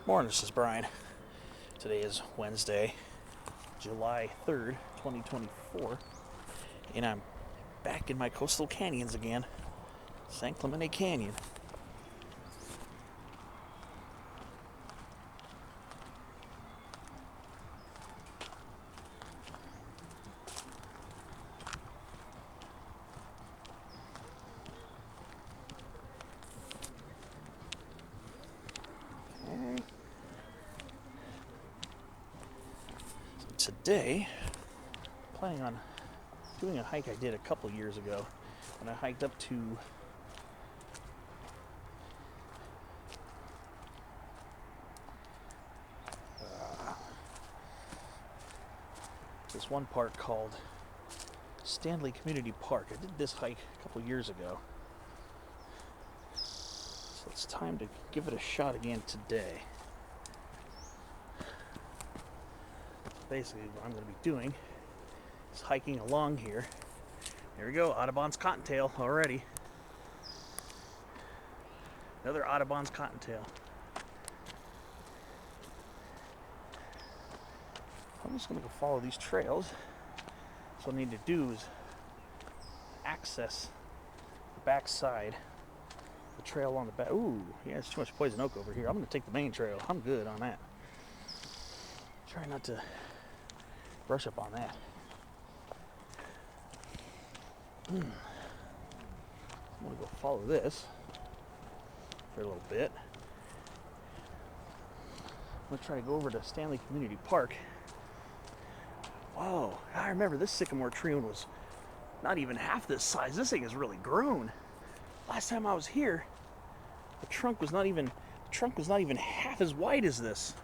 Morning, this is Brian. Today is Wednesday, July 3rd, 2024, and I'm back in my coastal canyons again, San Clemente Canyon. Today, planning on doing a hike I did a couple years ago when I hiked up to this one park called Standley Community Park. I did this hike a couple years ago, so it's time to give it a shot again today. Basically, what I'm going to be doing is hiking along here. There we go, Audubon's cottontail already. Another Audubon's cottontail. I'm just going to go follow these trails. So what I need to do is access the back side, the trail on the back. Ooh, yeah, there's too much poison oak over here. I'm going to take the main trail. I'm good on that. Try not to brush up on that. I'm going to go follow this for a little bit. I'm going to try to go over to Standley Community Park. Whoa, I remember this sycamore tree was not even half this size. This thing has really grown. Last time I was here, the trunk was not even half as wide as this.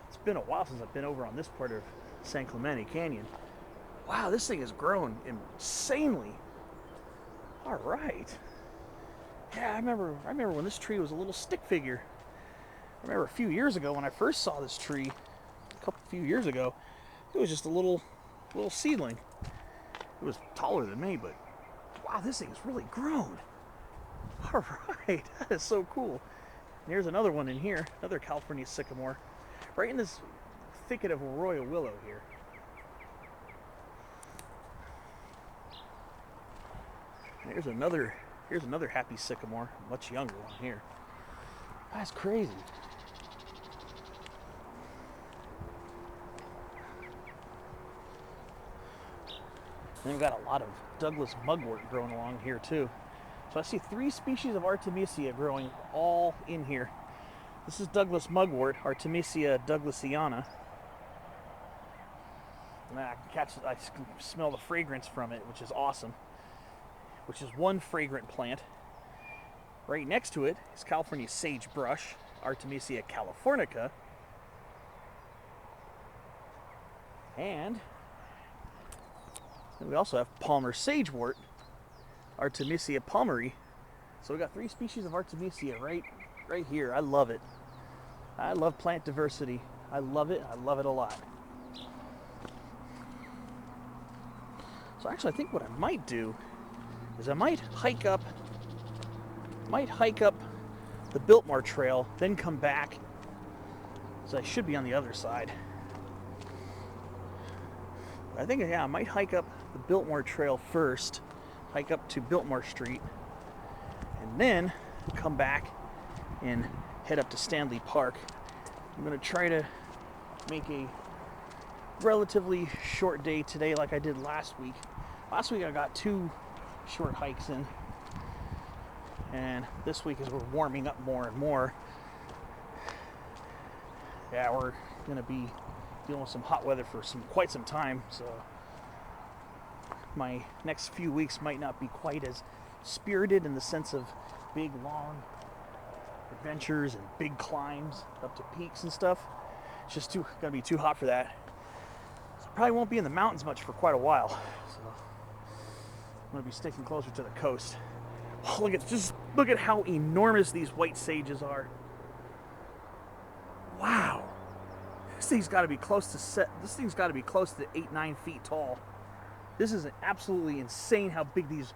It's been a while since I've been over on this part of San Clemente Canyon. Wow, this thing has grown insanely. All right. Yeah, I remember when this tree was a little stick figure. I remember a few years ago when I first saw this tree, a few years ago, it was just a little seedling. It was taller than me, but wow, this thing's really grown. All right, that is so cool. And here's another one in here, another California sycamore, right in this thicket of arroyo willow here. And here's another happy sycamore, much younger one here. That's crazy. And we've got a lot of Douglas mugwort growing along here too. So I see 3 species of Artemisia growing all in here. This is Douglas mugwort, Artemisia douglasiana. And I can smell the fragrance from it, which is awesome. Which is one fragrant plant. Right next to it is California sagebrush, Artemisia californica. And we also have Palmer sagewort, Artemisia palmeri. So we got 3 species of Artemisia right here. I love it. I love plant diversity. I love it. I love it a lot. So actually, I think what I might do is I might hike up the Biltmore Trail, then come back. So I should be on the other side. I think, yeah, I might hike up the Biltmore Trail first, hike up to Biltmore Street, and then come back and head up to Standley Park. I'm going to try to make a relatively short day today like I did last week. Last week I got 2 short hikes in, and this week as we're warming up more and more, yeah, we're going to be dealing with some hot weather for quite some time, so my next few weeks might not be quite as spirited in the sense of big, long adventures and big climbs up to peaks and stuff. It's just gonna be too hot for that. So I probably won't be in the mountains much for quite a while. So I'm gonna be sticking closer to the coast. Oh, look at how enormous these white sages are. Wow. This thing's got to be close to 8-9 feet tall. This is absolutely insane how big these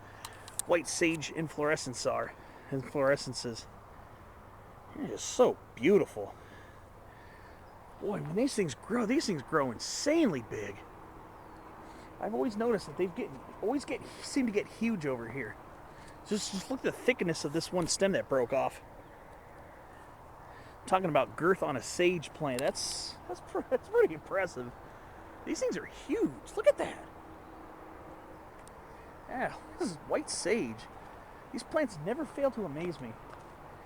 white sage inflorescences are. It is so beautiful. Boy, when these things grow insanely big. I've always noticed that seem to get huge over here. Just look at the thickness of this one stem that broke off. Talking about girth on a sage plant, that's pretty impressive. These things are huge. Look at that. Yeah, this is white sage. These plants never fail to amaze me.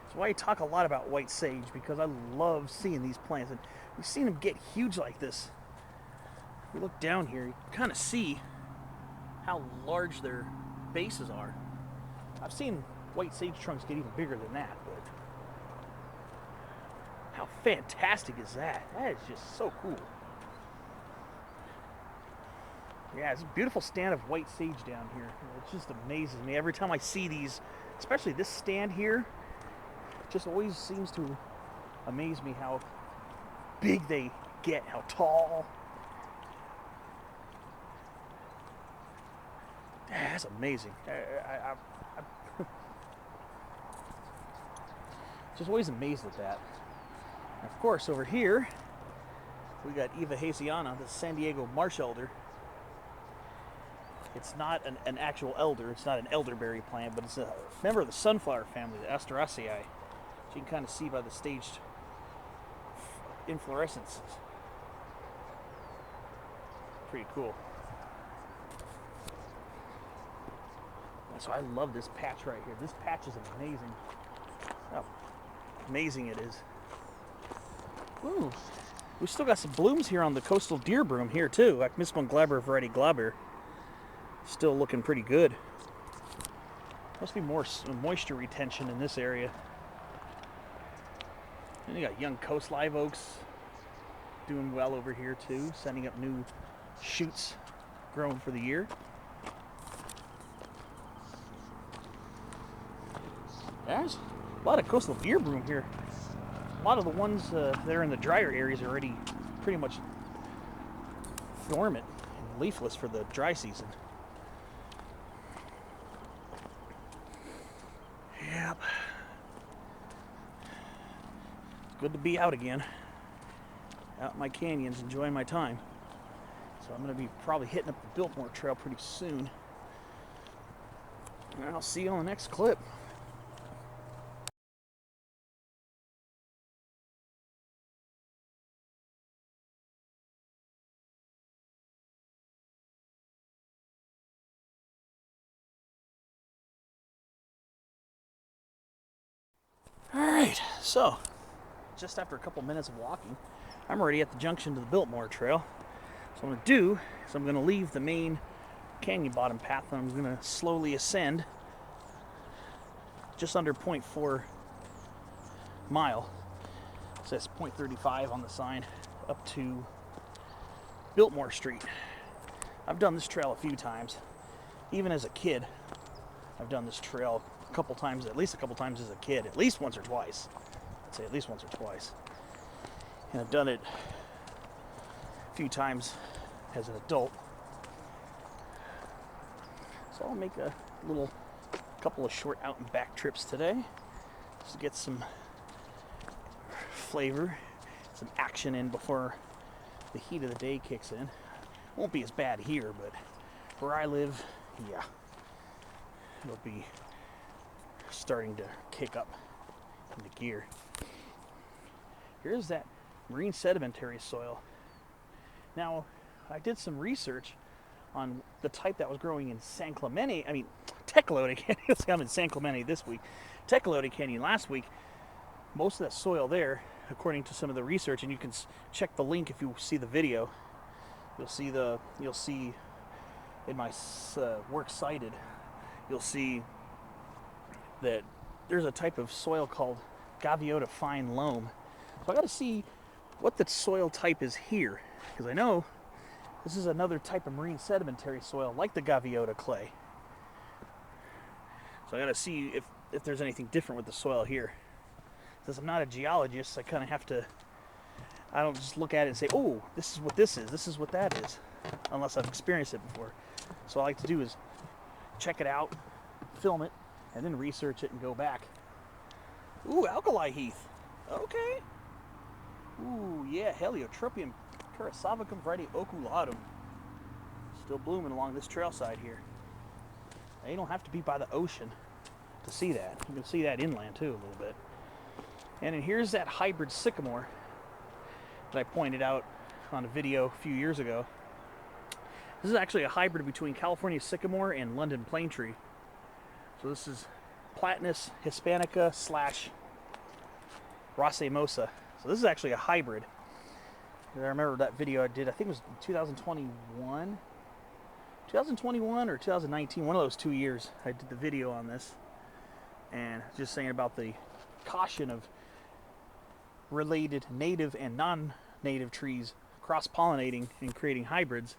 That's why I talk a lot about white sage, because I love seeing these plants, and we've seen them get huge like this. If we look down here, you can kind of see how large their bases are. I've seen white sage trunks get even bigger than that, but how fantastic is that? That is just so cool. Yeah, it's a beautiful stand of white sage down here. It just amazes me every time I see these, especially this stand here. It just always seems to amaze me how big they get, how tall. That's amazing. I'm just always amazed at that. And of course, over here, we got Eva Haziana, the San Diego marsh elder. It's not an actual elder, it's not an elderberry plant, but it's a member of the sunflower family, the Asteraceae. So you can kind of see by the staged inflorescences. Pretty cool. So I love this patch right here. This patch is amazing. How amazing it is. Ooh, we still got some blooms here on the coastal deer broom here too, like Miss Glabber variety Glabber. Still looking pretty good. Must be more moisture retention in this area. And you got young coast live oaks doing well over here too, sending up new shoots growing for the year. There's a lot of coastal deer broom here. A lot of the ones that are in the drier areas are already pretty much dormant and leafless for the dry season. Yep. It's good to be out again. Out in my canyons, enjoying my time. So I'm going to be probably hitting up the Biltmore Trail pretty soon. And I'll see you on the next clip. Alright, so just after a couple minutes of walking, I'm already at the junction to the Biltmore Trail. So what I'm going to do is I'm going to leave the main canyon bottom path and I'm going to slowly ascend just under 0.4 mile. It says 0.35 on the sign, up to Biltmore Street. I've done this trail a few times. Even as a kid, I've done this trail a couple times, at least a couple times as a kid, at least once or twice. I'd say at least once or twice. And I've done it a few times as an adult. So I'll make a couple of short out and back trips today, just to get some flavor, some action in before the heat of the day kicks in. Won't be as bad here, but where I live, yeah, it'll be starting to kick up into gear. Here's that marine sedimentary soil. Now, I did some research on the type that was growing in Tecolote Canyon. I'm in San Clemente this week. Tecolote Canyon last week. Most of that soil there, according to some of the research, and you can check the link if you see the video. You'll see in my works cited, you'll see that there's a type of soil called Gaviota fine loam. So I got to see what the soil type is here, because I know this is another type of marine sedimentary soil like the Gaviota clay. So I got to see if there's anything different with the soil here. Since I'm not a geologist, I kind of have to, I don't just look at it and say, oh, this is what this is what that is, unless I've experienced it before. So all I like to do is check it out, film it, and then research it and go back. Ooh, alkali heath. Okay. Ooh, yeah, Heliotropium Carasavicum variety oculatum. Still blooming along this trail side here. Now, you don't have to be by the ocean to see that. You can see that inland too a little bit. And then here's that hybrid sycamore that I pointed out on a video a few years ago. This is actually a hybrid between California sycamore and London plane tree. So this is Platanus hispanica / racemosa. So this is actually a hybrid. I remember that video I did, I think it was 2021 or 2019, one of those 2 years I did the video on this. And just saying about the caution of related native and non-native trees cross-pollinating and creating hybrids.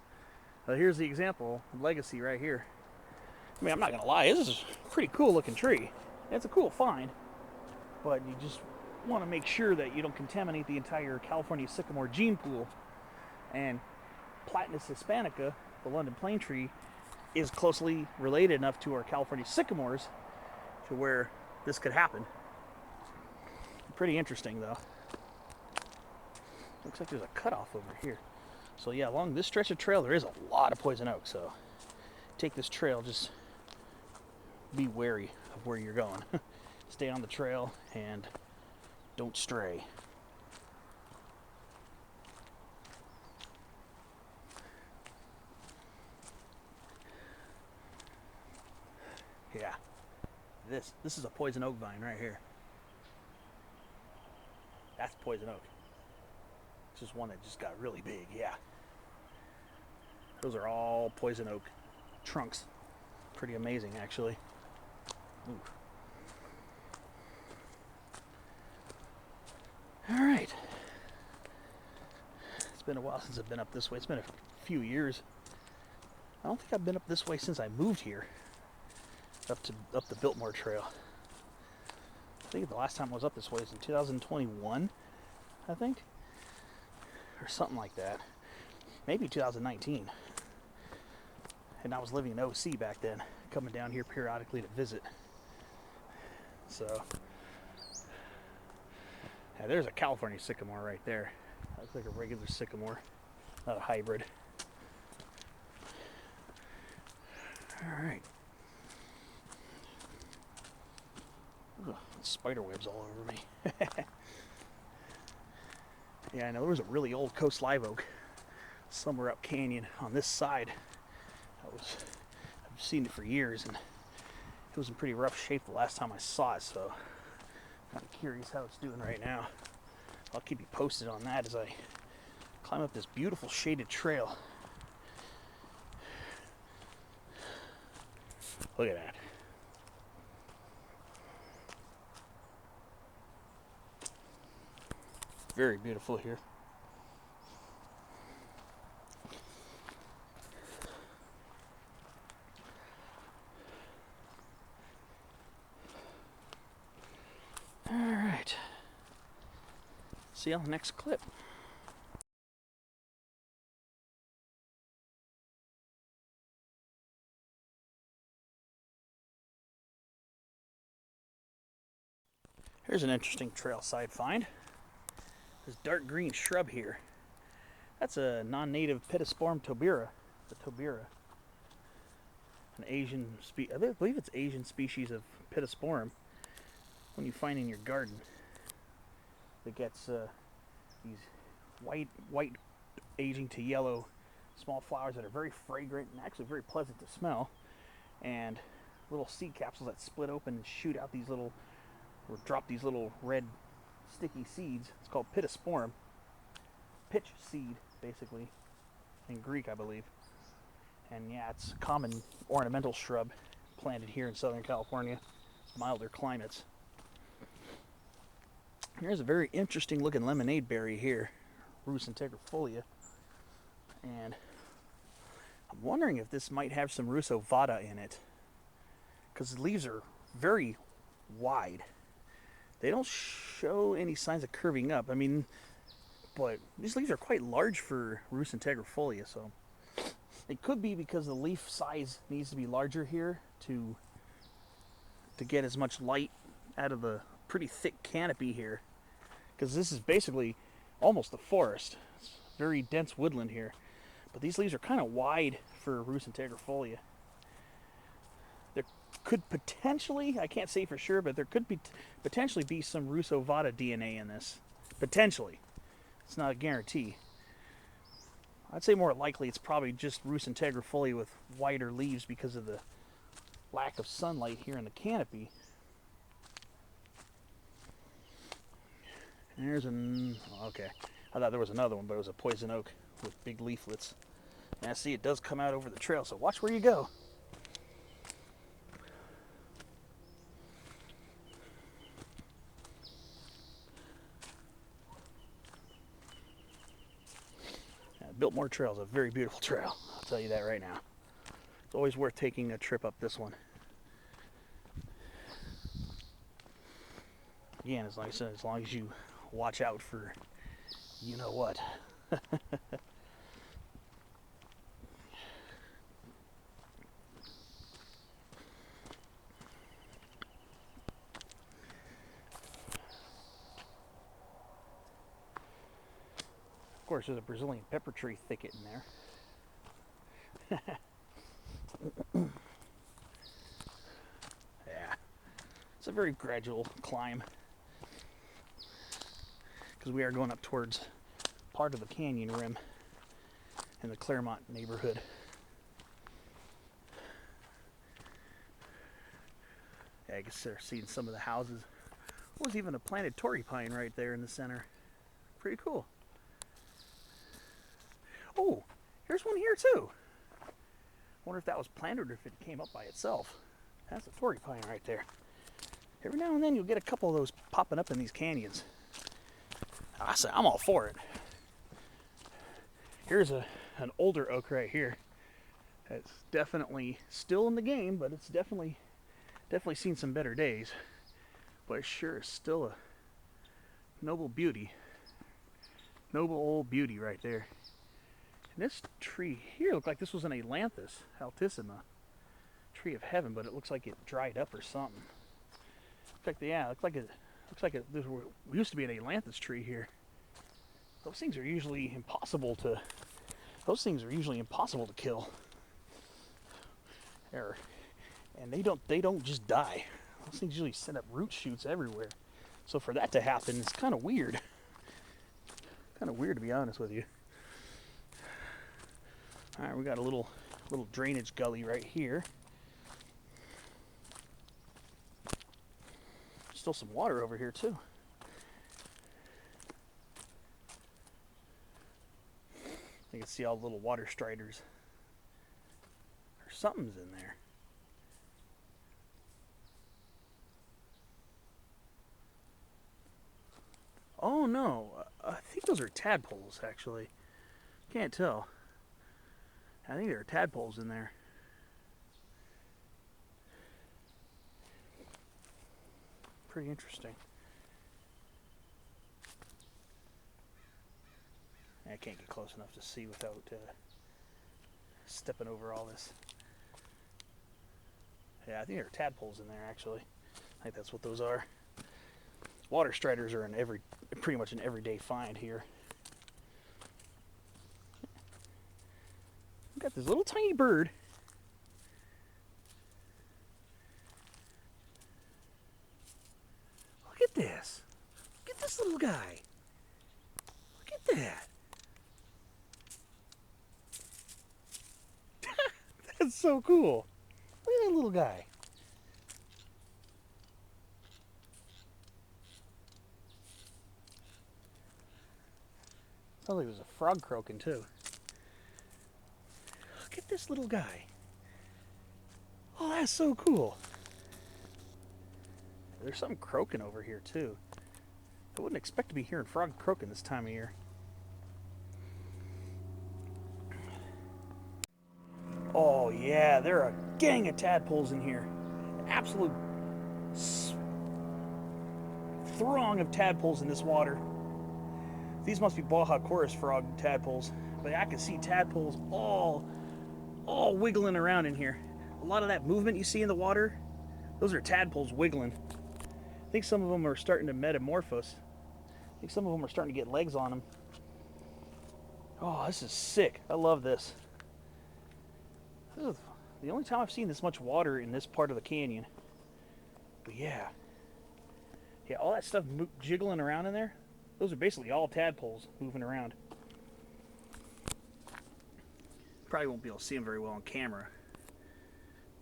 Here's the example, Legacy right here. I mean, I'm not gonna lie, this is a pretty cool looking tree. It's a cool find, but you just want to make sure that you don't contaminate the entire California sycamore gene pool. And Platanus hispanica, the London plane tree, is closely related enough to our California sycamores to where this could happen. Pretty interesting though. Looks like there's a cutoff over here. So yeah, along this stretch of trail there is a lot of poison oak, so take this trail, just be wary of where you're going. Stay on the trail and don't stray. Yeah, this is a poison oak vine right here. That's poison oak. It's just one that just got really big, yeah. Those are all poison oak trunks. Pretty amazing, actually. Ooh. All right. It's been a while since I've been up this way. It's been a few years. I don't think I've been up this way since I moved here, up the Biltmore Trail. I think the last time I was up this way was in 2021, I think, or something like that. Maybe 2019. And I was living in OC back then, coming down here periodically to visit. So, yeah, there's a California sycamore right there. That looks like a regular sycamore, not a hybrid. All right. Ugh, spider webs all over me. Yeah, I know there was a really old coast live oak somewhere up canyon on this side. I've seen it for years, and it was in pretty rough shape the last time I saw it, so I'm kind of curious how it's doing right now. I'll keep you posted on that as I climb up this beautiful shaded trail. Look at that. Very beautiful here. All right. See you on the next clip. Here's an interesting trail side find. This dark green shrub here. That's a non-native Pittosporum tobira. The tobira. An Asian species, I believe it's Asian species of Pittosporum. When you find in your garden, that gets these white aging to yellow small flowers that are very fragrant and actually very pleasant to smell, and little seed capsules that split open and shoot out these little, or drop these little red sticky seeds. It's called Pittosporum. Pitch seed, basically, in Greek, I believe. And yeah, it's a common ornamental shrub planted here in Southern California, milder climates. Here's a very interesting looking lemonade berry here, Rus integrifolia, and I'm wondering if this might have some Rus ovata in it, because the leaves are very wide. They don't show any signs of curving up. I mean, but these leaves are quite large for Rus integrifolia, so it could be because the leaf size needs to be larger here to get as much light out of the pretty thick canopy here, because this is basically almost a forest. It's very dense woodland here. But these leaves are kind of wide for Rhus integrifolia. There could potentially, I can't say for sure, but there could be potentially be some Rhus ovata DNA in this. Potentially. It's not a guarantee. I'd say more likely it's probably just Rhus integrifolia with wider leaves because of the lack of sunlight here in the canopy. And there's okay. I thought there was another one, but it was a poison oak with big leaflets. And I see it does come out over the trail, so watch where you go. Biltmore Trail is a very beautiful trail. I'll tell you that right now. It's always worth taking a trip up this one. Again, as I said, as long as you watch out for you know what. Of course, there's a Brazilian pepper tree thicket in there. Yeah, it's a very gradual climb because we are going up towards part of the canyon rim in the Clairemont neighborhood. Yeah, I guess they're seeing some of the houses. There's even a planted torrey pine right there in the center. Pretty cool. Oh, here's one here too. Wonder if that was planted or if it came up by itself. That's a torrey pine right there. Every now and then you'll get a couple of those popping up in these canyons. I say I'm all for it. Here's an older oak right here. It's definitely still in the game, but it's definitely seen some better days. But it sure is still a noble beauty. Noble old beauty right there. And this tree here looked like this was an Ailanthus altissima, tree of heaven, but it looks like it dried up or something. Looks like it there used to be an Ailanthus tree here. Those things are usually impossible to kill. And they don't just die. Those things usually send up root shoots everywhere. So for that to happen, it's kind of weird. Kind of weird, to be honest with you. All right, we got a little drainage gully right here. Still some water over here too. You can see all the little water striders. Or something's in there. Oh no, I think those are tadpoles actually. Can't tell. I think there are tadpoles in there. Pretty interesting. I can't get close enough to see without stepping over all this. Yeah, I think there are tadpoles in there actually. I think that's what those are. Water striders are pretty much an everyday find here. We've got this little tiny bird. Look at this. Look at this little guy. Look at that. That's so cool. Look at that little guy. Sounds like there's a frog croaking too. Look at this little guy. Oh, that's so cool. There's something croaking over here too. I wouldn't expect to be hearing frog croaking this time of year. Oh yeah, there are a gang of tadpoles in here. Absolute throng of tadpoles in this water. These must be Baja chorus frog tadpoles, but I can see tadpoles all wiggling around in here. A lot of that movement you see in the water, those are tadpoles wiggling. I think some of them are starting to metamorphose. think some of them are starting to get legs on them. Oh, this is sick. I love this. This is the only time I've seen this much water in this part of the canyon. But yeah. Yeah, all that stuff jiggling around in there, those are basically all tadpoles moving around. Probably won't be able to see them very well on camera.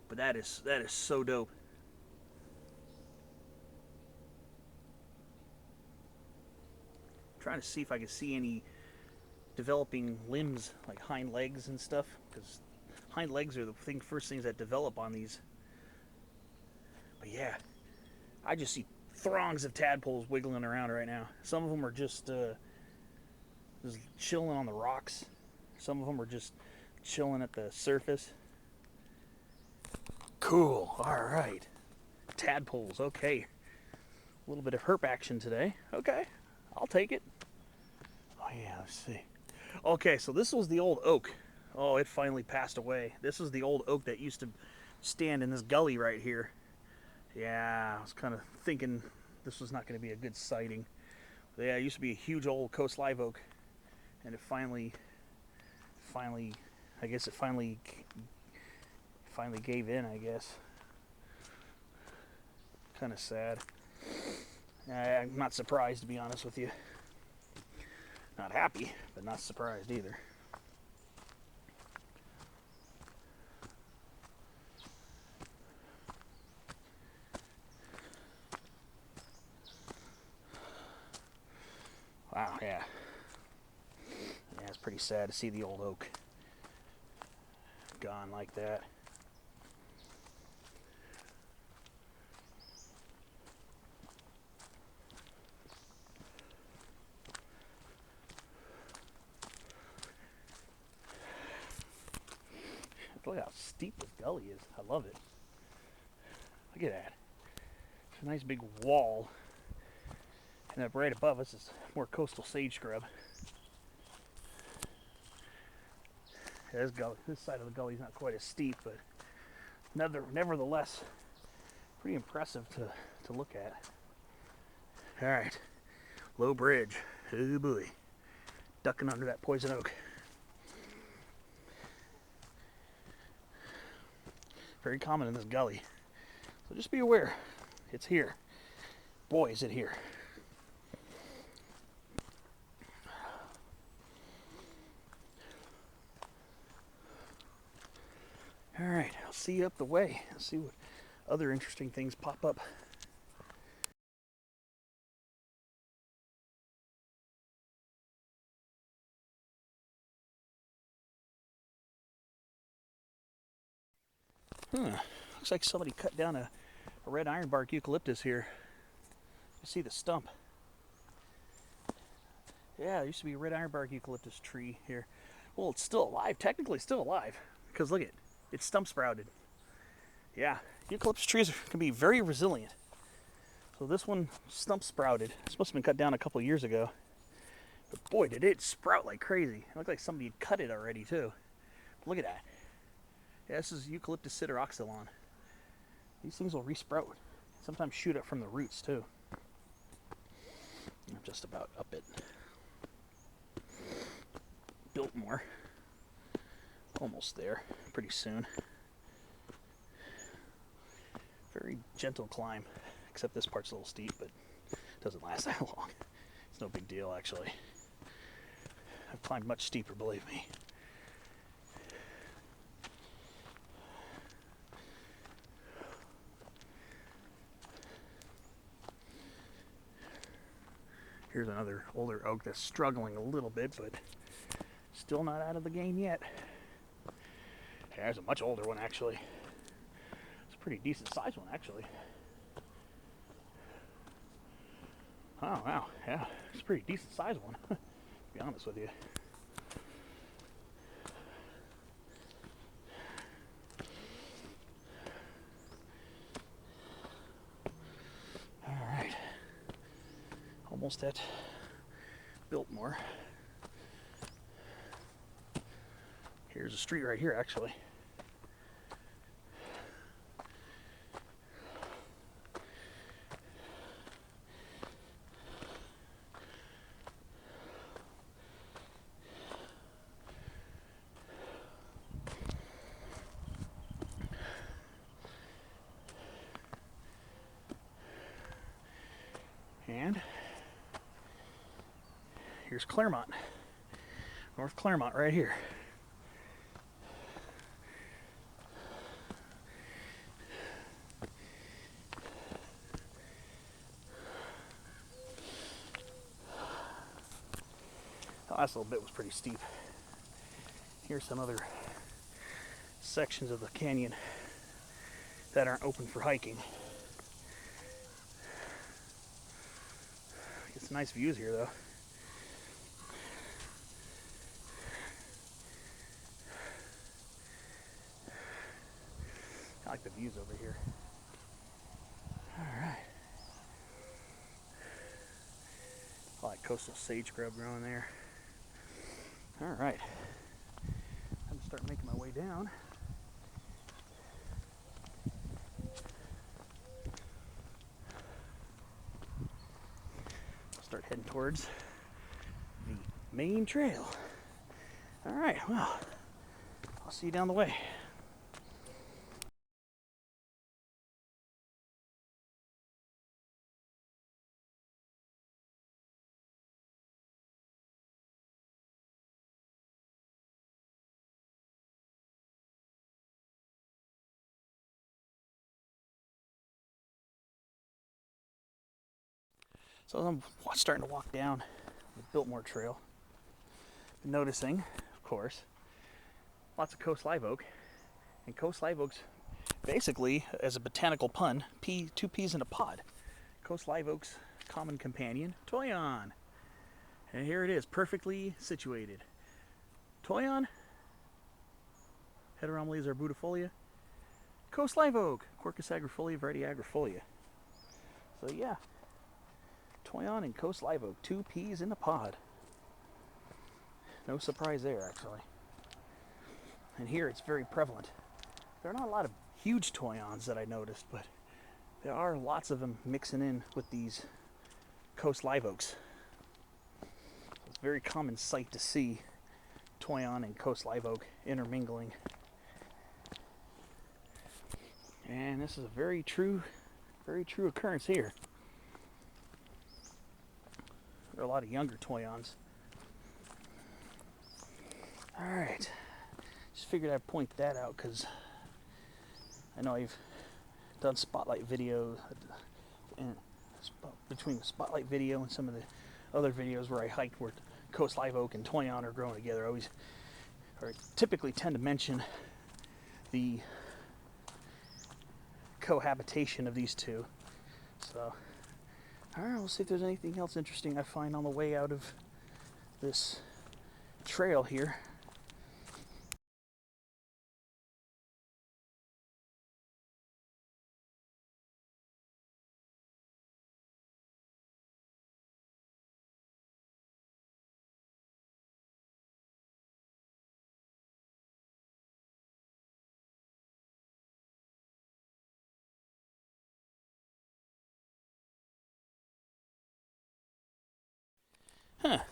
But that is so dope. I'm trying to see if I can see any developing limbs, like hind legs and stuff, because hind legs are the first things that develop on these. But yeah, I just see throngs of tadpoles wiggling around right now. Some of them are just chilling on the rocks. Some of them are just chilling at the surface. Cool. All right. Tadpoles. Okay. A little bit of herp action today. Okay. I'll take it. Oh, yeah. Let's see. Okay. So this was the old oak. Oh, it finally passed away. This was the old oak that used to stand in this gully right here. Yeah. I was kind of thinking this was not going to be a good sighting. But yeah, it used to be a huge old coast live oak. And it finally, I guess it finally gave in, I guess. Kind of sad. I'm not surprised, to be honest with you. Not happy, but not surprised either. Wow, yeah. Yeah, it's pretty sad to see the old oak gone like that. Look how steep this gully is. I love it. Look at that. It's a nice big wall. And up right above us is more coastal sage scrub. Yeah, this side of the gully is not quite as steep, but nevertheless, pretty impressive to look at. All right, low bridge. Oh boy, ducking under that poison oak. Very common in this gully, so just be aware. It's here. Boy, is it here. All right, I'll see you up the way. I'll see what other interesting things pop up. Looks like somebody cut down a red ironbark eucalyptus here. You see the stump. Yeah, there used to be a red ironbark eucalyptus tree here. Well, it's still alive. Technically still alive. Because look at it. It's stump sprouted. Yeah, eucalyptus trees can be very resilient. So this one stump sprouted. This must have been cut down a couple years ago. But boy, did it sprout like crazy. It looked like somebody had cut it already too. But look at that. Yeah, this is Eucalyptus sideroxylon. These things will resprout. Sometimes shoot up from the roots too. I'm just about up it. Biltmore. Almost there. Pretty soon. Very gentle climb. Except this part's a little steep, but it doesn't last that long. It's no big deal, actually. I've climbed much steeper, believe me. Here's another older oak that's struggling a little bit, but still not out of the game yet. Yeah, there's a much older one, actually. It's a pretty decent sized one, actually. Oh, wow. Yeah, it's a pretty decent sized one, to be honest with you. All right. Almost at Biltmore. Here's a street right here, actually. And here's Clairemont, North Clairemont right here. The last little bit was pretty steep. Here's some other sections of the canyon that aren't open for hiking. Get some nice views here though. I like the views over here. Alright. I like coastal sage scrub growing there. Alright. I'm gonna start making my way down. Start heading towards the main trail. Alright, well, I'll see you down the way. So I'm starting to walk down the Biltmore Trail. Been noticing, of course, lots of coast live oak. And coast live oaks, basically, as a botanical pun, two peas in a pod. Coast live oak's common companion, Toyon. And here it is, perfectly situated. Toyon, Heteromales arbudifolia, coast live oak, Quercus agrifolia, variety agrifolia. So yeah. Toyon and coast live oak, two peas in a pod. No surprise there, actually. And here it's very prevalent. There are not a lot of huge Toyons that I noticed, but there are lots of them mixing in with these coast live oaks. It's a very common sight to see Toyon and coast live oak intermingling. And this is a very true occurrence here. There are a lot of younger Toyons. Alright. Just figured I'd point that out because I know I've done spotlight videos and between the spotlight video and some of the other videos where I hiked where coast live oak and Toyon are growing together. I typically tend to mention the cohabitation of these two. So alright, we'll see if there's anything else interesting I find on the way out of this trail here.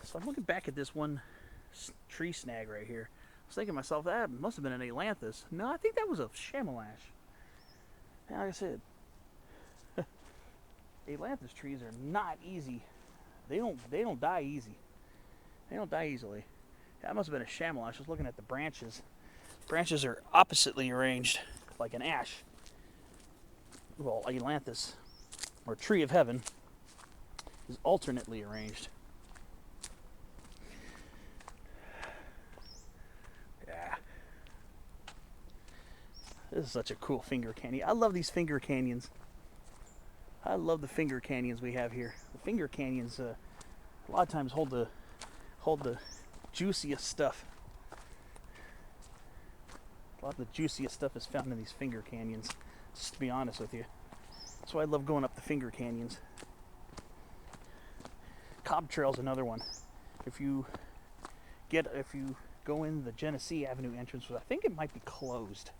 So I'm looking back at this one tree snag right here. I was thinking to myself, that must have been an ailanthus. No, I think that was a chamelash. And like I said, ailanthus trees are not easy. They don't die easy. They don't die easily. That must have been a chamelash. I was looking at the branches. Branches are oppositely arranged, like an ash. Well, ailanthus, or tree of heaven, is alternately arranged. This is such a cool finger canyon. I love these finger canyons. I love the finger canyons we have here. The finger canyons, a lot of times hold the juiciest stuff. A lot of the juiciest stuff is found in these finger canyons. Just to be honest with you, that's why I love going up the finger canyons. Cobb Trail's another one. If you go in the Genesee Avenue entrance, I think it might be closed.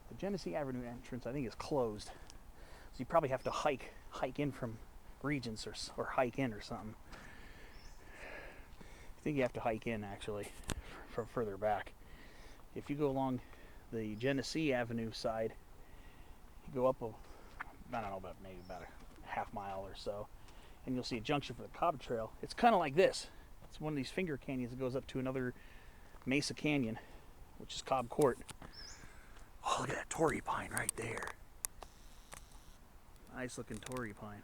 The Genesee Avenue entrance, I think, is closed. So you probably have to hike in from Regents or hike in or something. I think you have to hike in, actually, from further back. If you go along the Genesee Avenue side, you go up I don't know, maybe about a half mile or so, and you'll see a junction for the Cobb Trail. It's kind of like this. It's one of these finger canyons that goes up to another Mesa Canyon, which is Cobb Court. Oh, look at that Torrey pine right there. Nice looking Torrey pine.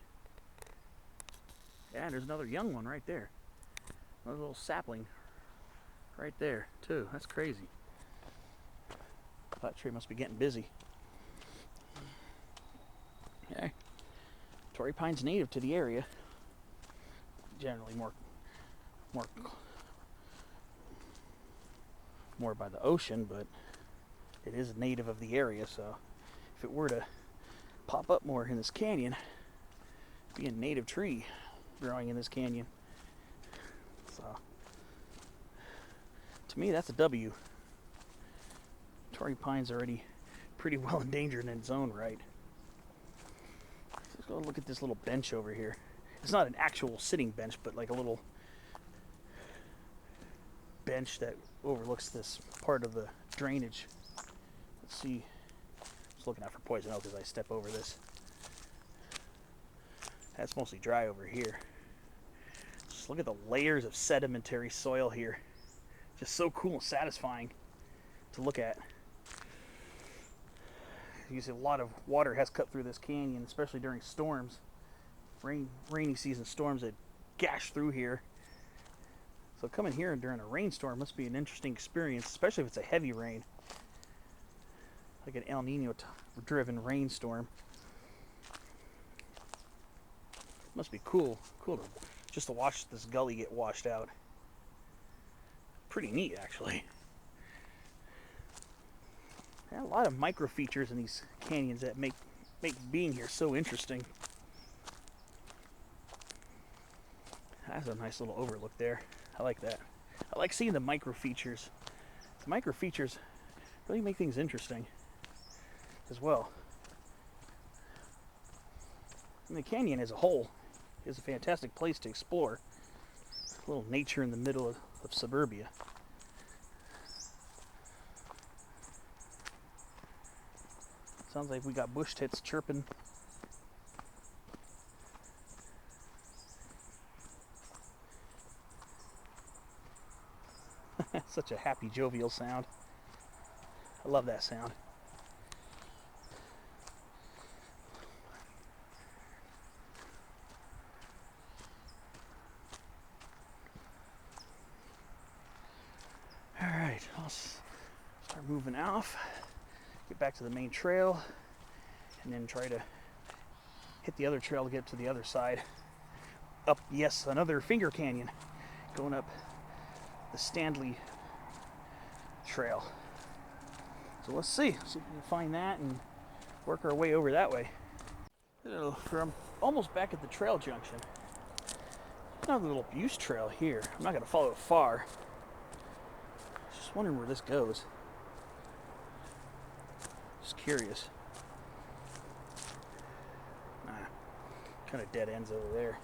Yeah, and there's another young one right there. Another little sapling right there, too. That's crazy. That tree must be getting busy. Okay. Torrey pine's native to the area. Generally more by the ocean, but it is a native of the area, so if it were to pop up more in this canyon, it'd be a native tree growing in this canyon. So to me, that's a W. Torrey pine's already pretty well endangered in its own right. Let's go look at this little bench over here. It's not an actual sitting bench, but like a little bench that overlooks this part of the drainage. Let's see. I was looking out for poison oak as I step over this. That's mostly dry over here. Just look at the layers of sedimentary soil here. Just so cool and satisfying to look at. You see a lot of water has cut through this canyon, especially during storms. Rainy season storms that gash through here. So coming here during a rainstorm must be an interesting experience, especially if it's a heavy rain. Like an El Nino driven rainstorm. Must be cool just to watch this gully get washed out. Pretty neat, actually. Yeah, a lot of micro features in these canyons that make being here so interesting. That's a nice little overlook there. I like that. I like seeing the micro features. The micro features really make things interesting as well. And the canyon as a whole is a fantastic place to explore. A little nature in the middle of suburbia. Sounds like we got bush tits chirping. Such a happy, jovial sound. I love that sound. All right, I'll start moving off, get back to the main trail, and then try to hit the other trail to get to the other side. Up, yes, another finger canyon, going up the Standley Trail. So let's see if we can find that and work our way over that way. So I'm almost back at the trail junction. Another little Buse trail here. I'm not going to follow it far. Just wondering where this goes. Just curious. Kind of dead ends over there.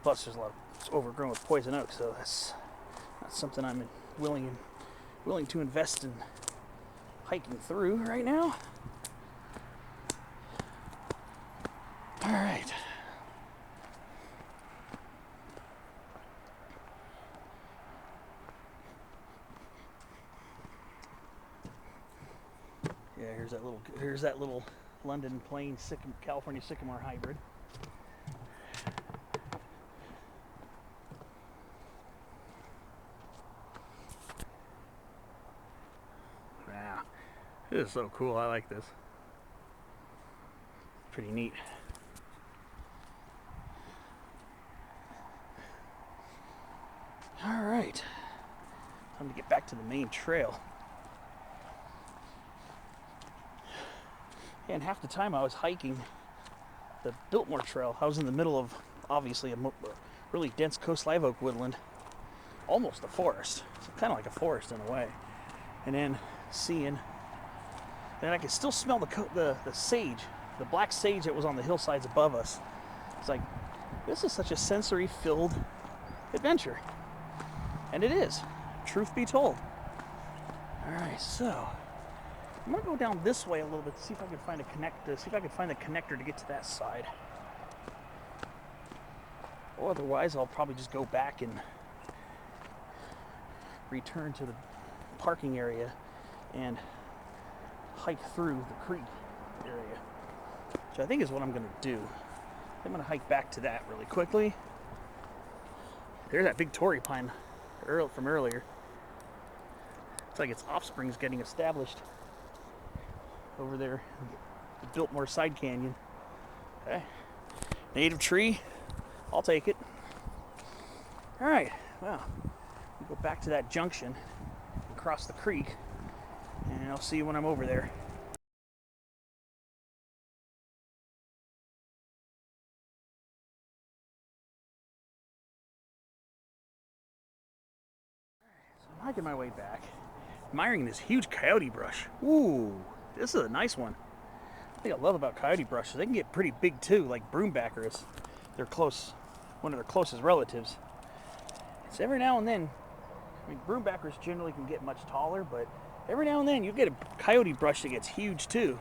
Plus there's a lot of, it's overgrown with poison oak, so that's not something I'm willing to invest in hiking through right now. All right. Yeah, here's that little London Plain California sycamore hybrid. Wow, this is so cool. I like this. Pretty neat. All right, time to get back to the main trail. And half the time I was hiking the Biltmore Trail, I was in the middle of, obviously, a really dense coast live oak woodland, almost a forest, so kind of like a forest in a way. And then I could still smell the sage, the black sage that was on the hillsides above us. It's like, this is such a sensory-filled adventure, and it is, truth be told. All right, so I'm gonna go down this way a little bit to see if I can find the connector to get to that side. Or otherwise, I'll probably just go back and return to the parking area and hike through the creek area, which I think is what I'm going to do. I'm going to hike back to that really quickly. There's that big Torrey pine from earlier. It's like its offspring's getting established over there, the Biltmore side canyon. Okay, native tree, I'll take it. All right, well, we'll go back to that junction and cross the creek, and I'll see you when I'm over there. So I'm hiking my way back, admiring this huge coyote brush. Ooh, this is a nice one. I think I love about coyote brushes, they can get pretty big too, like broombacker is one of their closest relatives. So every now and then, I mean, broombackers generally can get much taller, but every now and then you get a coyote brush that gets huge too.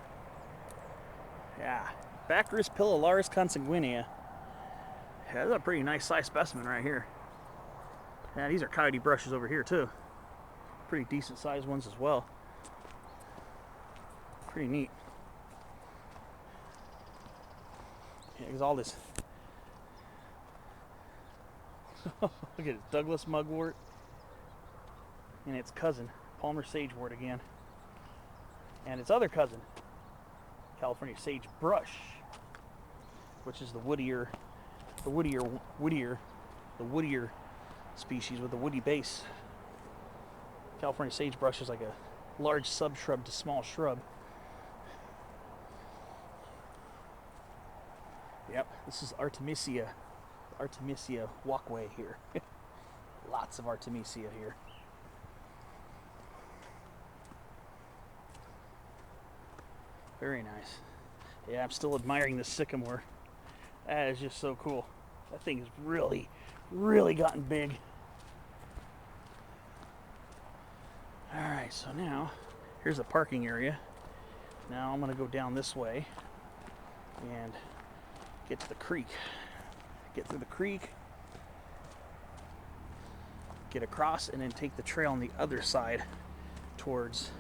Yeah, Baccharis pilaris consanguinea. Yeah, that's a pretty nice size specimen right here. Yeah, these are coyote brushes over here too. Pretty decent sized ones as well. Pretty neat. Yeah, because all this. Look at it, Douglas mugwort and its cousin, Palmer sagewort again, and its other cousin, California sagebrush, which is the woodier species with the woody base. California sagebrush is like a large subshrub to small shrub. Yep, this is Artemisia walkway here. Lots of Artemisia here. Very nice. Yeah, I'm still admiring this sycamore. That is just so cool. That thing has really, really gotten big. Alright, so now, here's the parking area. Now I'm going to go down this way and get to the creek. Get through the creek, get across, and then take the trail on the other side towards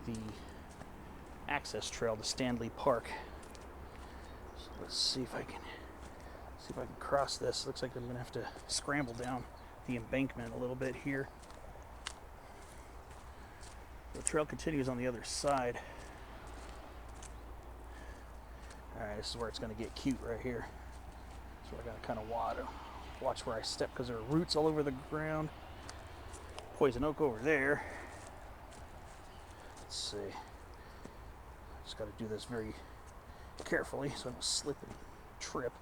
the access trail to Standley Park. So let's see if I can cross this. Looks like I'm gonna have to scramble down the embankment a little bit here. The trail continues on the other side. Alright, this is where it's going to get cute right here. So I got to kind of watch where I step because there are roots all over the ground. Poison oak over there. Let's see. Just got to do this very carefully so I don't slip and trip.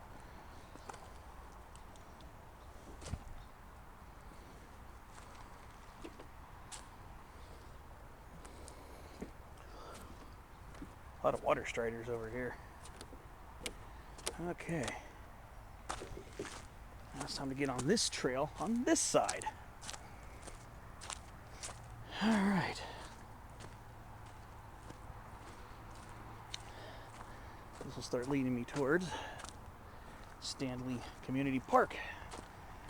A lot of water striders over here. Okay. Now it's time to get on this trail on this side. All right. This will start leading me towards Standley Community Park.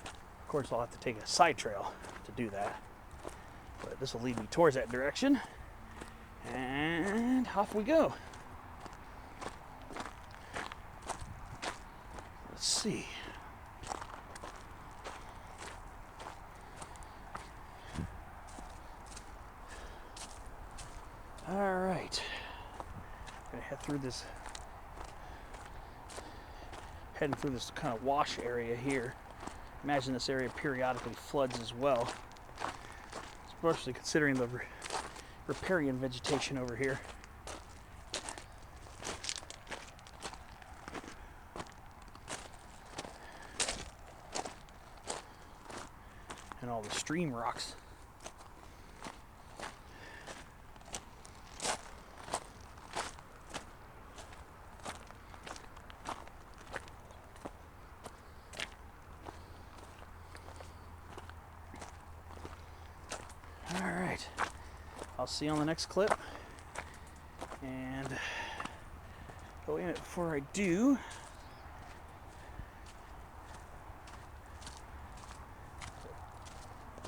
Of course, I'll have to take a side trail to do that, but this will lead me towards that direction. And off we go. Let's see. All right. I'm gonna heading through this kind of wash area here. Imagine this area periodically floods as well, especially considering the riparian vegetation over here. And all the stream rocks. All right. I'll see you on the next clip. And oh, wait a minute, before I do,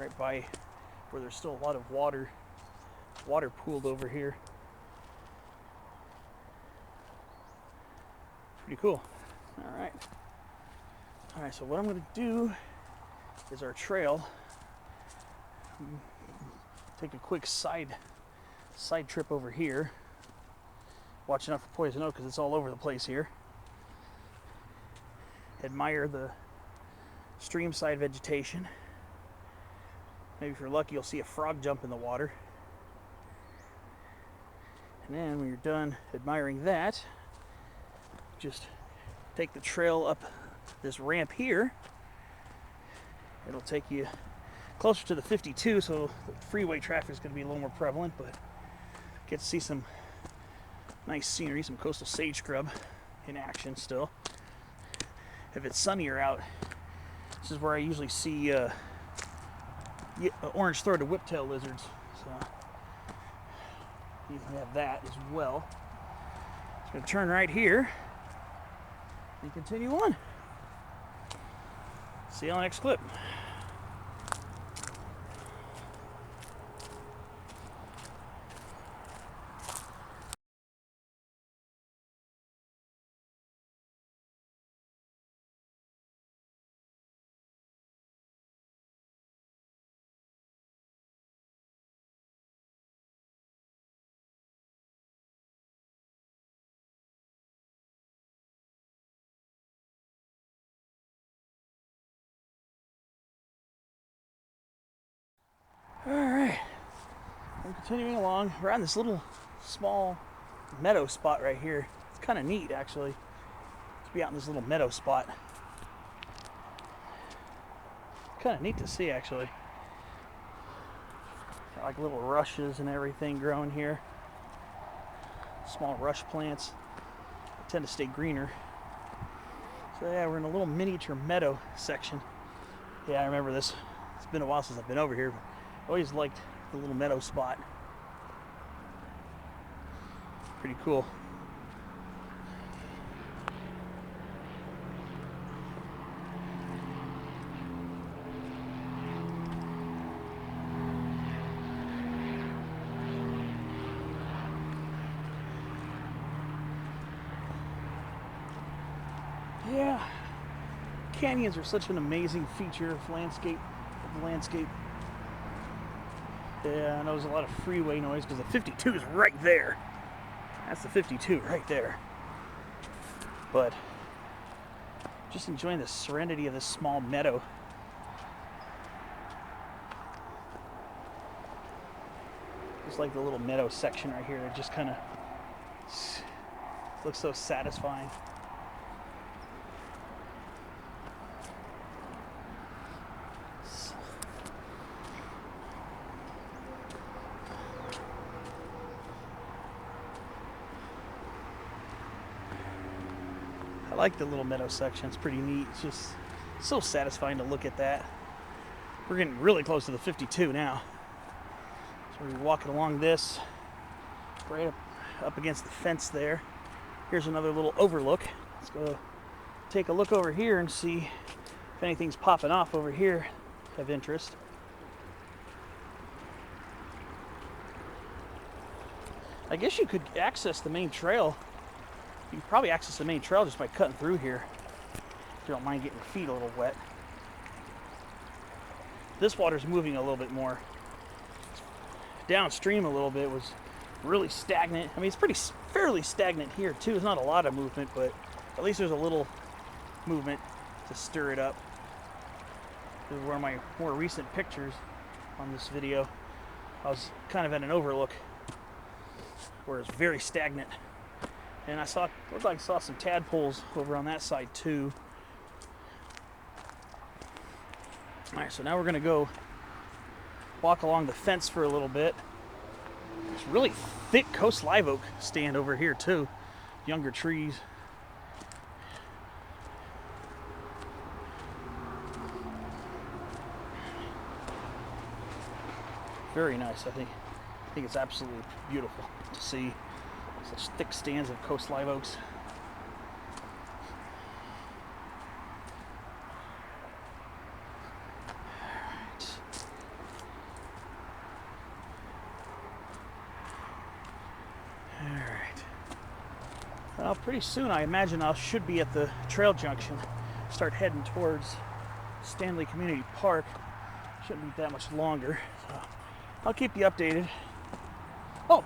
right by where there's still a lot of water pooled over here. Pretty cool. All right, so what I'm going to do is our trail. Take a quick side trip over here. Watching out for poison oak because it's all over the place here. Admire the streamside vegetation. Maybe if you're lucky, you'll see a frog jump in the water. And then when you're done admiring that, just take the trail up this ramp here. It'll take you closer to the 52, so the freeway traffic is going to be a little more prevalent, but get to see some nice scenery, some coastal sage scrub in action still. If it's sunnier out, this is where I usually see orange-throated whiptail lizards. So you have that as well. So I'm going to turn right here and continue on. See you on the next clip. Alright, I'm continuing along. We're on this little small meadow spot right here. It's kind of neat actually to be out in this little meadow spot. Kind of neat to see actually. Got like little rushes and everything growing here. Small rush plants. They tend to stay greener. So yeah, we're in a little miniature meadow section. Yeah, I remember this. It's been a while since I've been over here, but I always liked the little meadow spot. Pretty cool. Yeah, canyons are such an amazing feature of landscape. Yeah, I know there's a lot of freeway noise because the 52 is right there. That's the 52 right there. But just enjoying the serenity of this small meadow. Just like the little meadow section right here. It just kind of looks so satisfying. I like the little meadow section. It's pretty neat. It's just so satisfying to look at that. We're getting really close to the 52 now. So we're walking along this, right up against the fence there. Here's another little overlook. Let's go take a look over here and see if anything's popping off over here of interest. I guess you could access the main trail. You can probably access the main trail just by cutting through here, if you don't mind getting your feet a little wet. This water's moving a little bit more. Downstream a little bit was really stagnant. I mean, it's fairly stagnant here too. There's not a lot of movement, but at least there's a little movement to stir it up. This is one of my more recent pictures on this video. I was kind of at an overlook where it's very stagnant. And looked like I saw some tadpoles over on that side too. All right, so now we're gonna go walk along the fence for a little bit. There's really thick coast live oak stand over here too. Younger trees. Very nice, I think it's absolutely beautiful to see. Such thick stands of coast live oaks. Well, pretty soon I imagine I should be at the trail junction. Start heading towards Standley Community Park. Shouldn't be that much longer. So I'll keep you updated. Oh,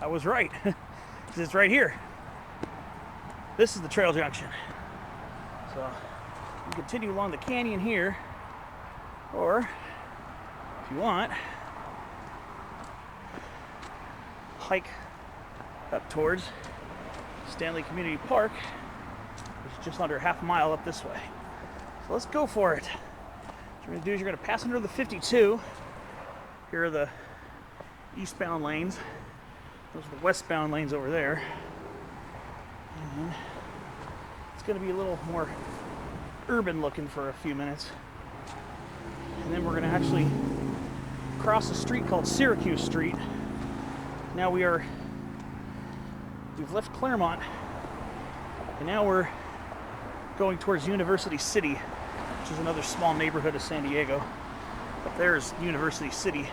I was right. It's right here. This is the trail junction. So you can continue along the canyon here, or if you want, hike up towards Standley Community Park, which is just under half a mile up this way. So let's go for it. What you're going to do is you're going to pass under the 52. Here are the eastbound lanes. Those are the westbound lanes over there. And it's going to be a little more urban looking for a few minutes. And then we're going to actually cross a street called Syracuse Street. Now we've left Clairemont, and now we're going towards University City, which is another small neighborhood of San Diego. Up there is University City.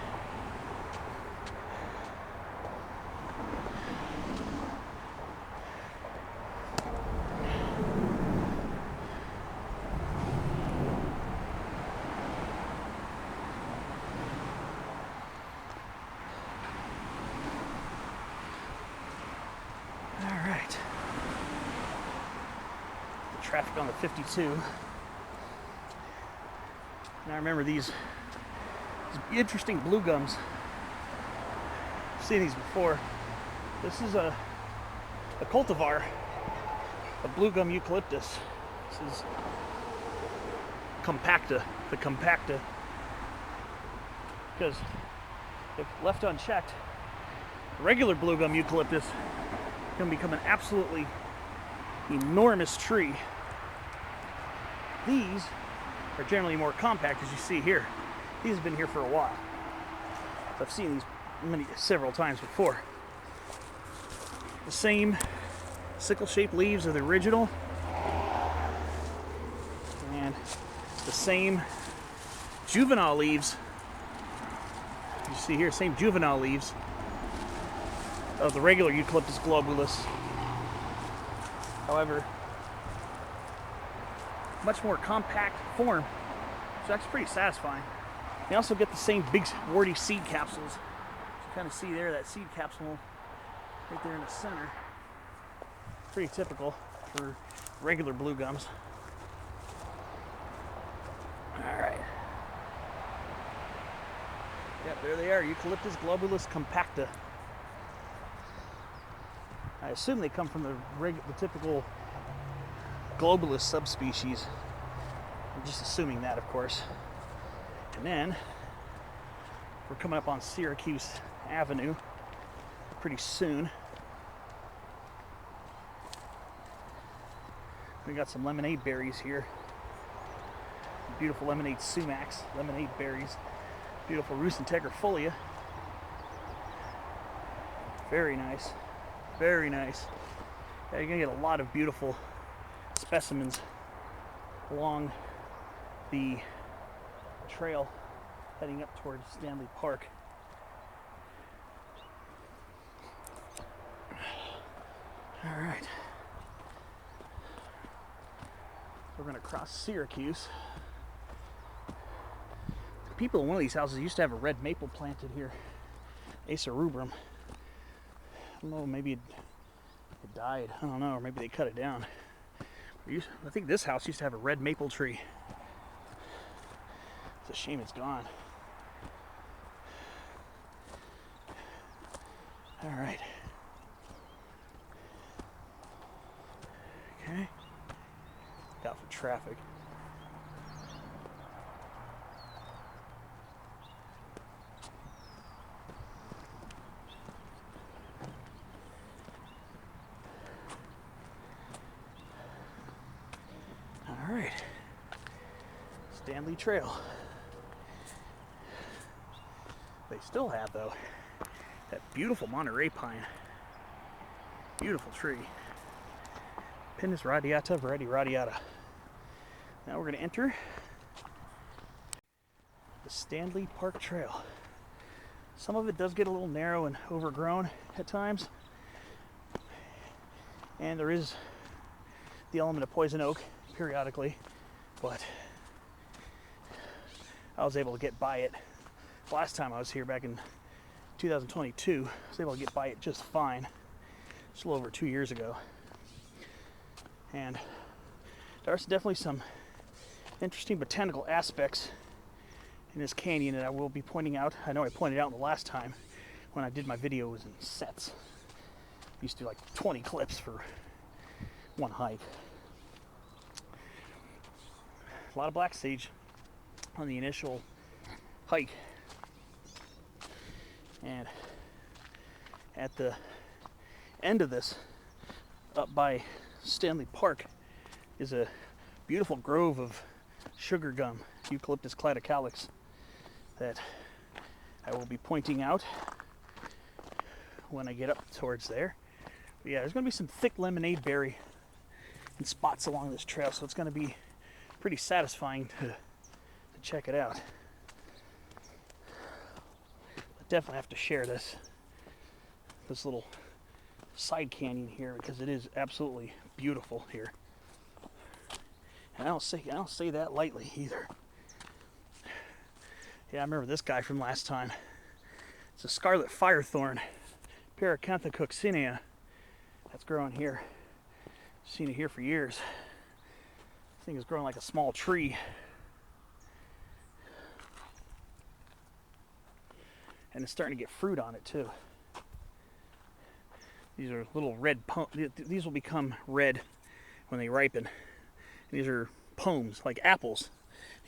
Traffic on the 52. Now remember these interesting blue gums. I've seen these before. This is a cultivar of blue gum eucalyptus. This is compacta, the compacta. Because if left unchecked, regular blue gum eucalyptus can become an absolutely enormous tree. These are generally more compact, as you see here. These have been here for a while. I've seen these several times before. The same sickle-shaped leaves are the original, and the same juvenile leaves. You see here, same juvenile leaves of the regular Eucalyptus globulus. However, much more compact form, so that's pretty satisfying. You also get the same big warty seed capsules. You kind of see there that seed capsule right there in the center. Pretty typical for regular blue gums. All right. Yep, there they are, Eucalyptus globulus compacta. I assume they come from the typical globulus subspecies. I'm just assuming that, of course. And then we're coming up on Syracuse Avenue pretty soon. We got some lemonade berries here. Beautiful lemonade sumacs, lemonade berries, beautiful Rus integrifolia. Very nice, very nice. Yeah, you're gonna get a lot of beautiful specimens along the trail heading up towards Standley Park. All right. We're going to cross Syracuse. The people in one of these houses used to have a red maple planted here, Acer rubrum. I don't know, maybe it died. I don't know, or maybe they cut it down. I think this house used to have a red maple tree. It's a shame it's gone. All right. Okay. Look out for traffic. All right. Standley Trail. They still have, though, that beautiful Monterey pine. Beautiful tree. Pinus radiata, variety radiata. Now we're going to enter the Standley Park Trail. Some of it does get a little narrow and overgrown at times. And there is the element of poison oak periodically, but I was able to get by it. Last time I was here back in 2022, I was able to get by it just fine. Just a little over 2 years ago. And there's definitely some interesting botanical aspects in this canyon that I will be pointing out. I know I pointed out the last time when I did my videos in sets. I used to do like 20 clips for one hike. A lot of black sage on the initial hike. And at the end of this, up by Standley Park, is a beautiful grove of sugar gum, Eucalyptus cladocalyx, that I will be pointing out when I get up towards there. But yeah, there's going to be some thick lemonade berry in spots along this trail, so it's going to be pretty satisfying to check it out. I definitely have to share this little side canyon here because it is absolutely beautiful here. And I don't say that lightly either. Yeah, I remember this guy from last time. It's a scarlet firethorn, Paracantha coccinea, that's growing here. I've seen it here for years. This thing is growing like a small tree. And it's starting to get fruit on it too. These are little red these will become red when they ripen. These are pomes, like apples.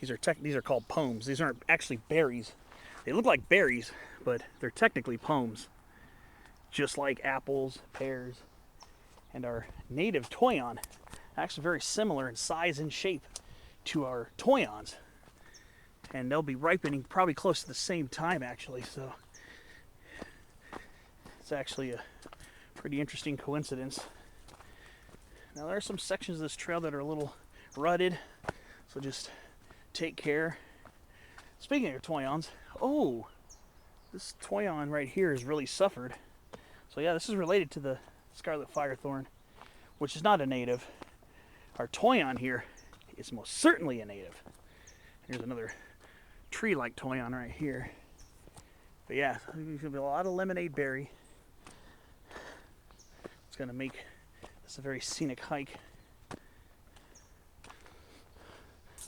These are called pomes. These aren't actually berries. They look like berries, but they're technically pomes. Just like apples, pears, and our native toyon. Actually very similar in size and shape to our toyons. And they'll be ripening probably close to the same time actually, so it's actually a pretty interesting coincidence. Now there are some sections of this trail that are a little rutted, so just take care. Speaking of toyons, oh, this toyon right here has really suffered. So yeah, this is related to the scarlet firethorn, which is not a native. Our toyon here is most certainly a native. Here's another tree-like toyon right here. But yeah, there's going to be a lot of lemonade berry. It's going to make this a very scenic hike.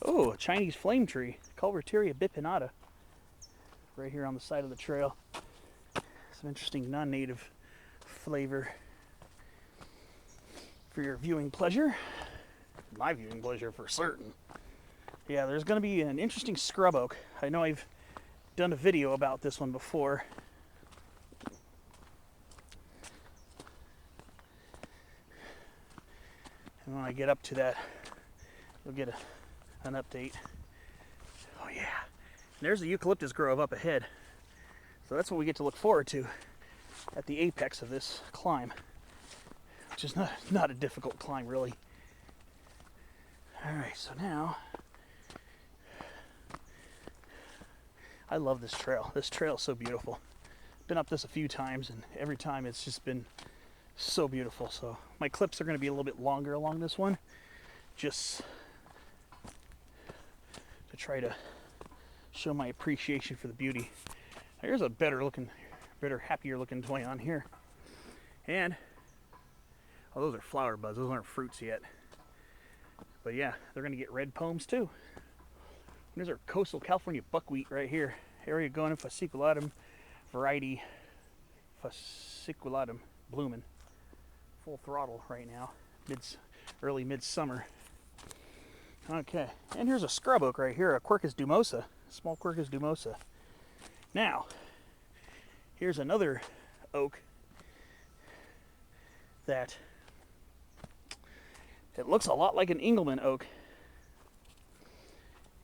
Oh, a Chinese flame tree, Culverteria bipinata, right here on the side of the trail. Some interesting non-native flavor for your viewing pleasure. My viewing pleasure for certain. Yeah, there's going to be an interesting scrub oak. I know I've done a video about this one before. And when I get up to that, you'll get an update. Oh yeah, and there's the eucalyptus grove up ahead. So that's what we get to look forward to at the apex of this climb, which is not a difficult climb really. All right, so now I love this trail. This trail is so beautiful. Been up this a few times, and every time it's just been so beautiful. So my clips are going to be a little bit longer along this one, just to try to show my appreciation for the beauty. Now, here's a better, happier looking toyon here. And oh, those are flower buds. Those aren't fruits yet. But yeah, they're going to get red pomes too. There's our coastal California buckwheat right here. Eriogonum fasciculatum variety fasciculatum blooming. Full throttle right now. Early midsummer. Okay, and here's a scrub oak right here, a Quercus dumosa, small Quercus dumosa. Now, here's another oak that it looks a lot like an Engelmann oak.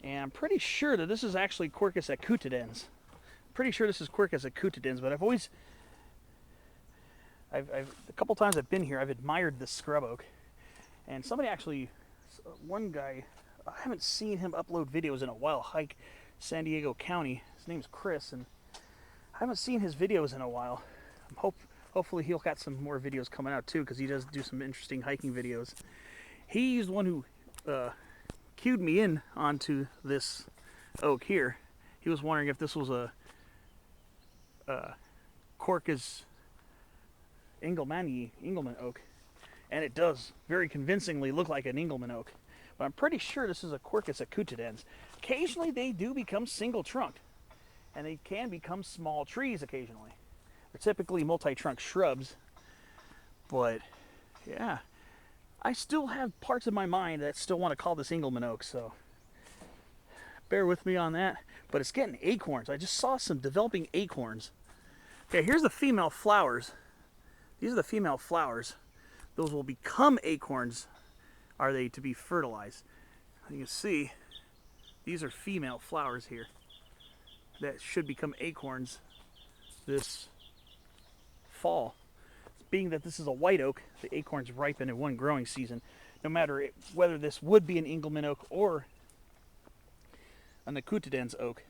And I'm pretty sure that this is actually Quercus acutidens. Pretty sure this is Quercus acutidens, but a couple times I've been here, I've admired this scrub oak. And somebody actually, one guy, I haven't seen him upload videos in a while, hike San Diego County. His name's Chris, and I haven't seen his videos in a while. I'm Hopefully he'll got some more videos coming out too, because he does do some interesting hiking videos. He's the one who cued me in onto this oak here. He was wondering if this was a Quercus Engelmann oak, and it does very convincingly look like an Engelmann oak. But I'm pretty sure this is a Quercus acutidens. Occasionally they do become single trunked, and they can become small trees occasionally. They're typically multi-trunk shrubs, but yeah, I still have parts of my mind that still want to call this Engelmann oak, so bear with me on that. But it's getting acorns. I just saw some developing acorns. Okay, here's the female flowers. These are the female flowers. Those will become acorns, are they to be fertilized. You can see, these are female flowers here that should become acorns this fall. Being that this is a white oak, the acorns ripen in one growing season. No matter whether this would be an Engelmann oak or an acutidens oak,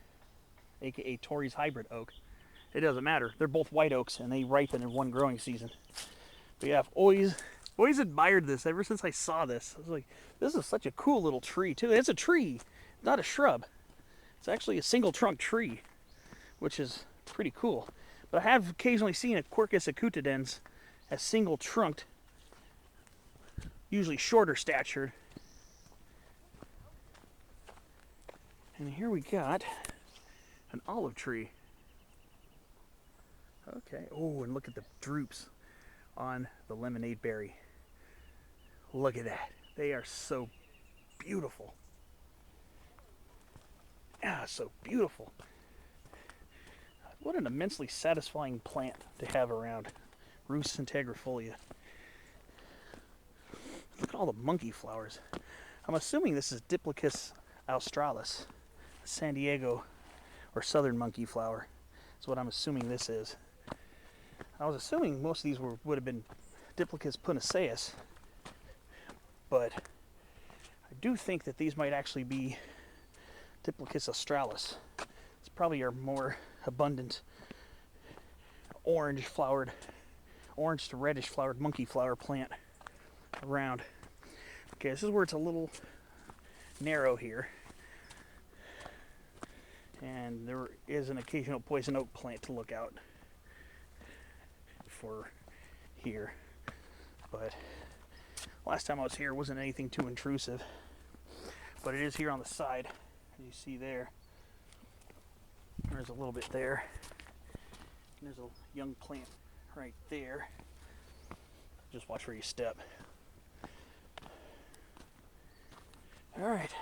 aka Torrey's hybrid oak, it doesn't matter. They're both white oaks and they ripen in one growing season. But yeah, I've always admired this ever since I saw this. I was like, this is such a cool little tree too. It's a tree, not a shrub. It's actually a single trunk tree, which is pretty cool. But I have occasionally seen a Quercus acutidens as single trunked, usually shorter statured. And here we got an olive tree. Okay, oh, and look at the droops on the lemonade berry. Look at that. They are so beautiful. Ah, so beautiful. What an immensely satisfying plant to have around. Rus integrifolia. Look at all the monkey flowers. I'm assuming this is Diplacus australis, San Diego or southern monkey flower. That's what I'm assuming this is. I was assuming most of these would have been Diplacus punaceus, but I do think that these might actually be Diplacus australis. It's probably our more abundant orange to reddish flowered monkey flower plant around. Okay, this is where it's a little narrow here, and there is an occasional poison oak plant to look out for here, but last time I was here it wasn't anything too intrusive, but it is here on the side. As you see there, there's a little bit there, and there's a young plant right there. Just watch where you step. Alright,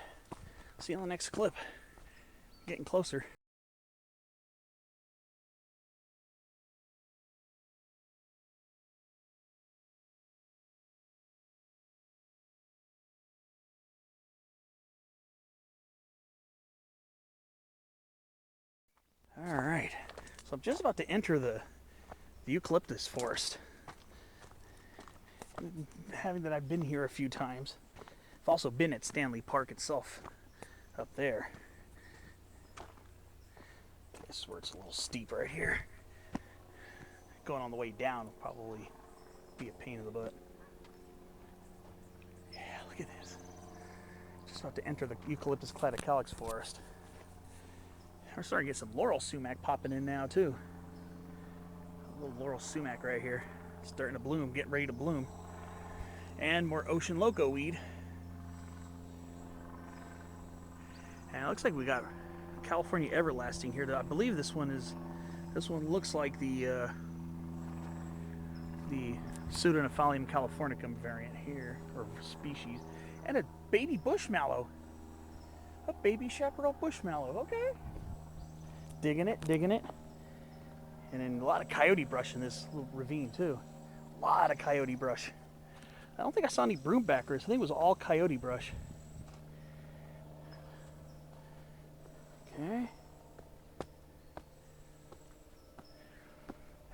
see you on the next clip. Getting closer. Alright, so I'm just about to enter the Eucalyptus forest. Having that I've been here a few times. I've also been at Standley Park itself, up there. This where it's a little steep right here. Going on the way down will probably be a pain in the butt. Yeah, look at this. Just about to enter the Eucalyptus cladocalyx forest. We're starting to get some laurel sumac popping in now too. A little laurel sumac right here, starting to bloom, getting ready to bloom. And more ocean loco weed. And it looks like we got California everlasting here. I believe this one looks like the Pseudonephalium californicum variant here, or species, and a baby bush mallow, a baby chaparral bush mallow. Okay, digging it. And then a lot of coyote brush in this little ravine too. A lot of coyote brush. I don't think I saw any broombackers. I think it was all coyote brush. Okay.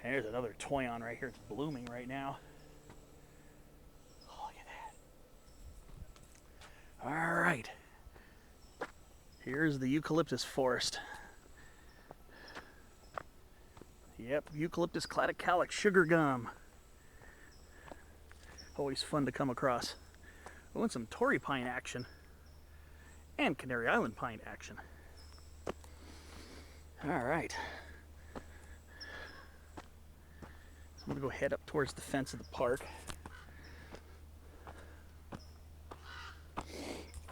There's another toyon right here. It's blooming right now. Oh, look at that. All right. Here's the eucalyptus forest. Yep, Eucalyptus cladocalyx sugar gum. Always fun to come across. Oh, and some Torrey pine action. And Canary Island pine action. Alright. So I'm going to go head up towards the fence of the park.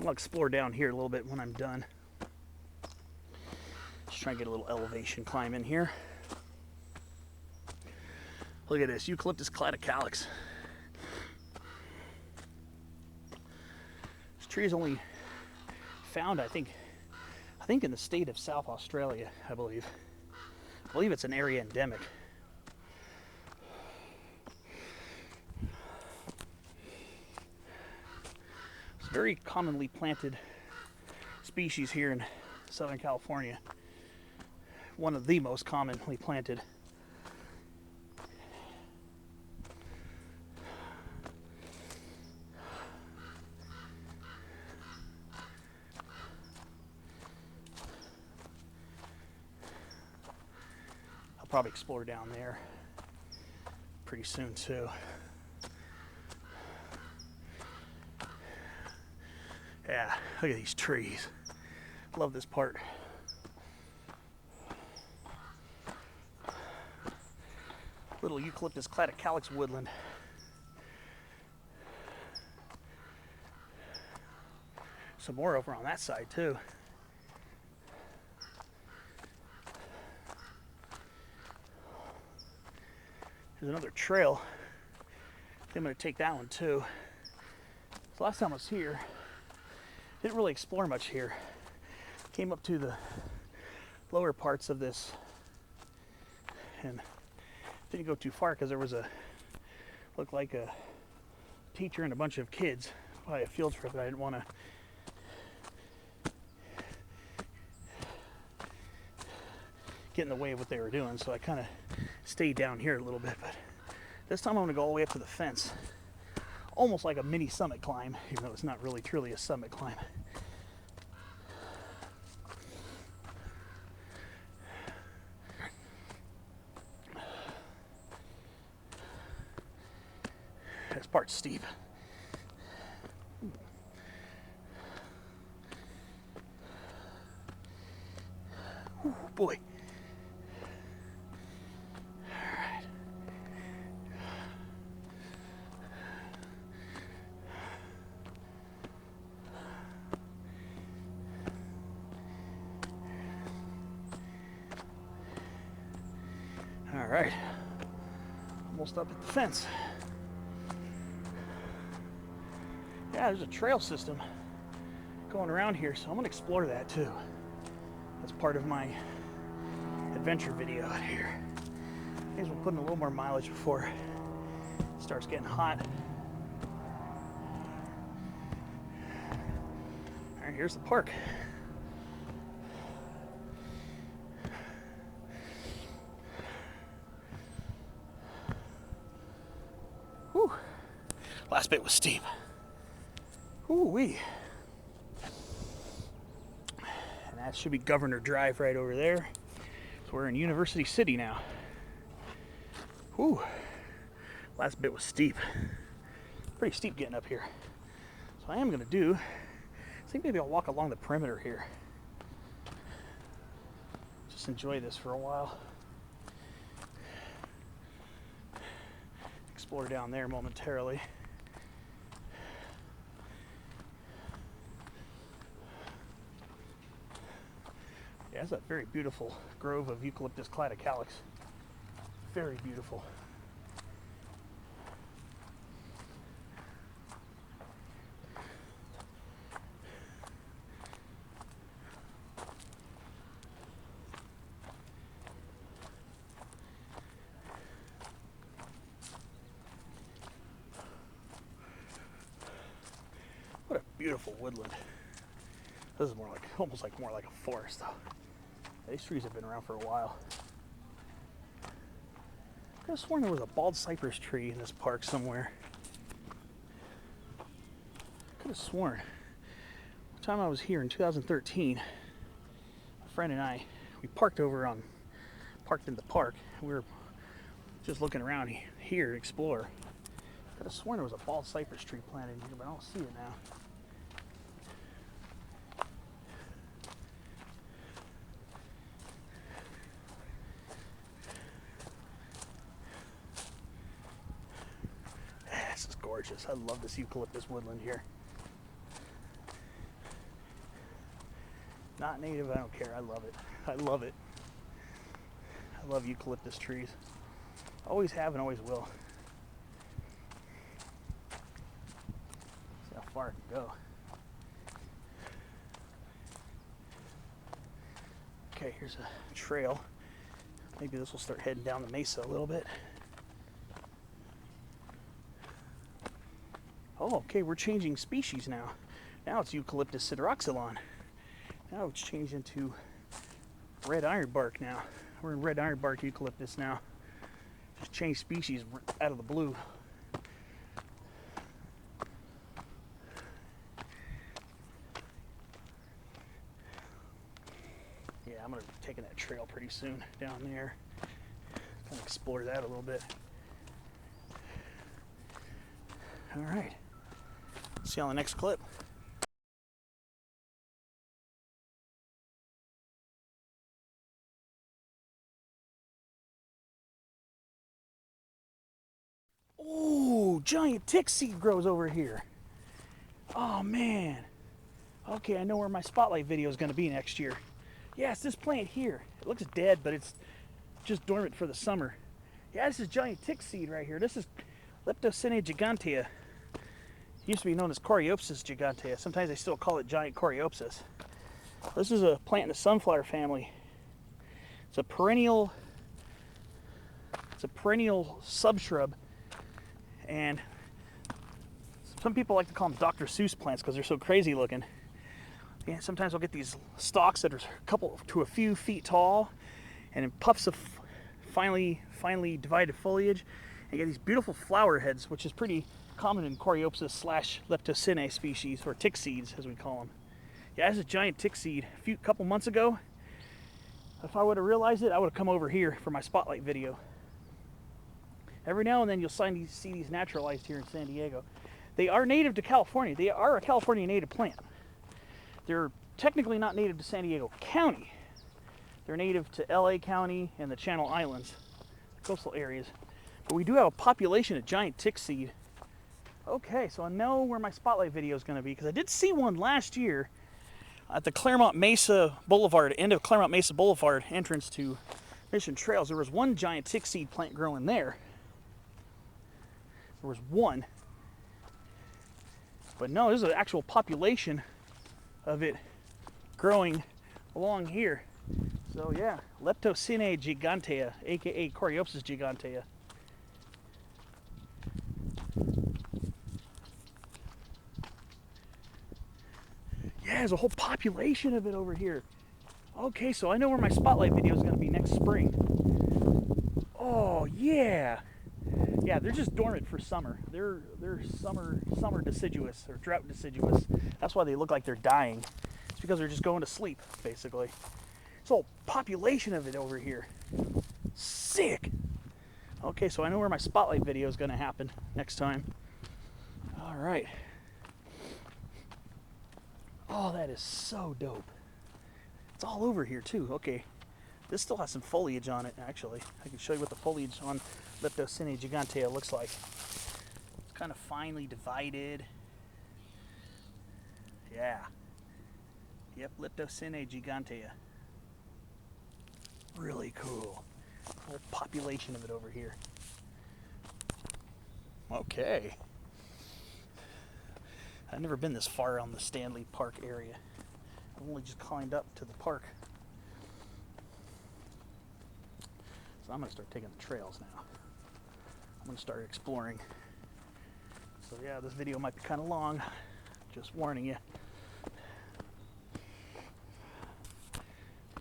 I'll explore down here a little bit when I'm done. Just try and get a little elevation climb in here. Look at this, Eucalyptus cladocalyx. This tree is only found, I think in the state of South Australia, I believe. I believe it's an area endemic. It's a very commonly planted species here in Southern California. One of the most commonly planted. Probably explore down there pretty soon too. Yeah, look at these trees. Love this part. Little Eucalyptus cladocalyx woodland. Some more over on that side too. There's another trail. I think I'm going to take that one too. So last time I was here, didn't really explore much here. Came up to the lower parts of this and didn't go too far because there was looked like a teacher and a bunch of kids, probably a field trip that I didn't want to get in the way of what they were doing, so I kind of stayed down here a little bit. But this time I'm going to go all the way up to the fence, almost like a mini summit climb, even though it's not really truly a summit climb. This part's steep. Ooh, boy. All right, almost up at the fence. Yeah, there's a trail system going around here, so I'm going to explore that too. That's part of my adventure video out here. I guess we'll put in a little more mileage before it starts getting hot. All right, here's the park. Whew. Last bit was steep. Ooh-wee. And that should be Governor Drive right over there. So we're in University City now. Ooh. Last bit was steep. Pretty steep getting up here. So I am going to do, I think maybe I'll walk along the perimeter here. Just enjoy this for a while. Explore down there momentarily. Yeah, that's a very beautiful grove of Eucalyptus cladocalyx. Very beautiful. What a beautiful woodland. This is more like, almost like more like a forest though. These trees have been around for a while. I could have sworn there was a bald cypress tree in this park somewhere. Could have sworn. The time I was here in 2013, a friend and I, we parked over on parked in the park. We were just looking around here to explore. I could have sworn there was a bald cypress tree planted in here, but I don't see it now. This is gorgeous. I love this eucalyptus woodland here. Not native, I don't care. I love it. I love it. I love eucalyptus trees. Always have and always will. See how far I can go. Okay, here's a trail. Maybe this will start heading down the mesa a little bit. Oh, okay, we're changing species now. Now it's Eucalyptus sideroxylon. Now it's changed into red ironbark now. We're in red ironbark eucalyptus now. Just changed species out of the blue. Yeah, I'm gonna be taking that trail pretty soon down there. Kind of explore that a little bit. All right. See you on the next clip. Oh, giant tick seed grows over here. Oh man. Okay, I know where my spotlight video is going to be next year. Yeah, it's this plant here. It looks dead, but it's just dormant for the summer. Yeah, this is giant tick seed right here. This is Leptocine gigantea. It used to be known as Coreopsis gigantea. Sometimes they still call it giant Coreopsis. This is a plant in the sunflower family. It's a perennial subshrub. And some people like to call them Dr. Seuss plants because they're so crazy looking. And sometimes I'll get these stalks that are a couple to a few feet tall, and in puffs of finely divided foliage. And you get these beautiful flower heads, which is pretty common in Coreopsis / Leptocine species, or tick seeds as we call them. Yeah, this is a giant tick seed. A couple months ago, if I would have realized it, I would have come over here for my spotlight video. Every now and then you'll see these naturalized here in San Diego. They are native to California. They are a California native plant. They're technically not native to San Diego County. They're native to LA County and the Channel Islands, coastal areas. But we do have a population of giant tick seed. Okay, so I know where my spotlight video is going to be because I did see one last year at the Clairemont Mesa Boulevard, end of Clairemont Mesa Boulevard, entrance to Mission Trails. There was one giant tick seed plant growing there. There was one. But no, there's an actual population of it growing along here. So yeah, Leptocine gigantea, aka Coreopsis gigantea. Yeah, there's a whole population of it over here. Okay, so I know where my spotlight video is going to be next spring. Oh yeah. Yeah, they're just dormant for summer. They're summer deciduous or drought deciduous. That's why they look like they're dying. It's because they're just going to sleep, basically. There's a whole population of it over here. Sick. Okay, so I know where my spotlight video is going to happen next time. All right. Oh, that is so dope. It's all over here too. Okay. This still has some foliage on it, actually. I can show you what the foliage on Leptocine gigantea looks like. It's kind of finely divided. Yeah. Yep, Leptocine gigantea. Really cool. Whole population of it over here. Okay. I've never been this far on the Standley Park area. I've only just climbed up to the park. So I'm going to start taking the trails now. I'm going to start exploring. So yeah, this video might be kind of long. Just warning you.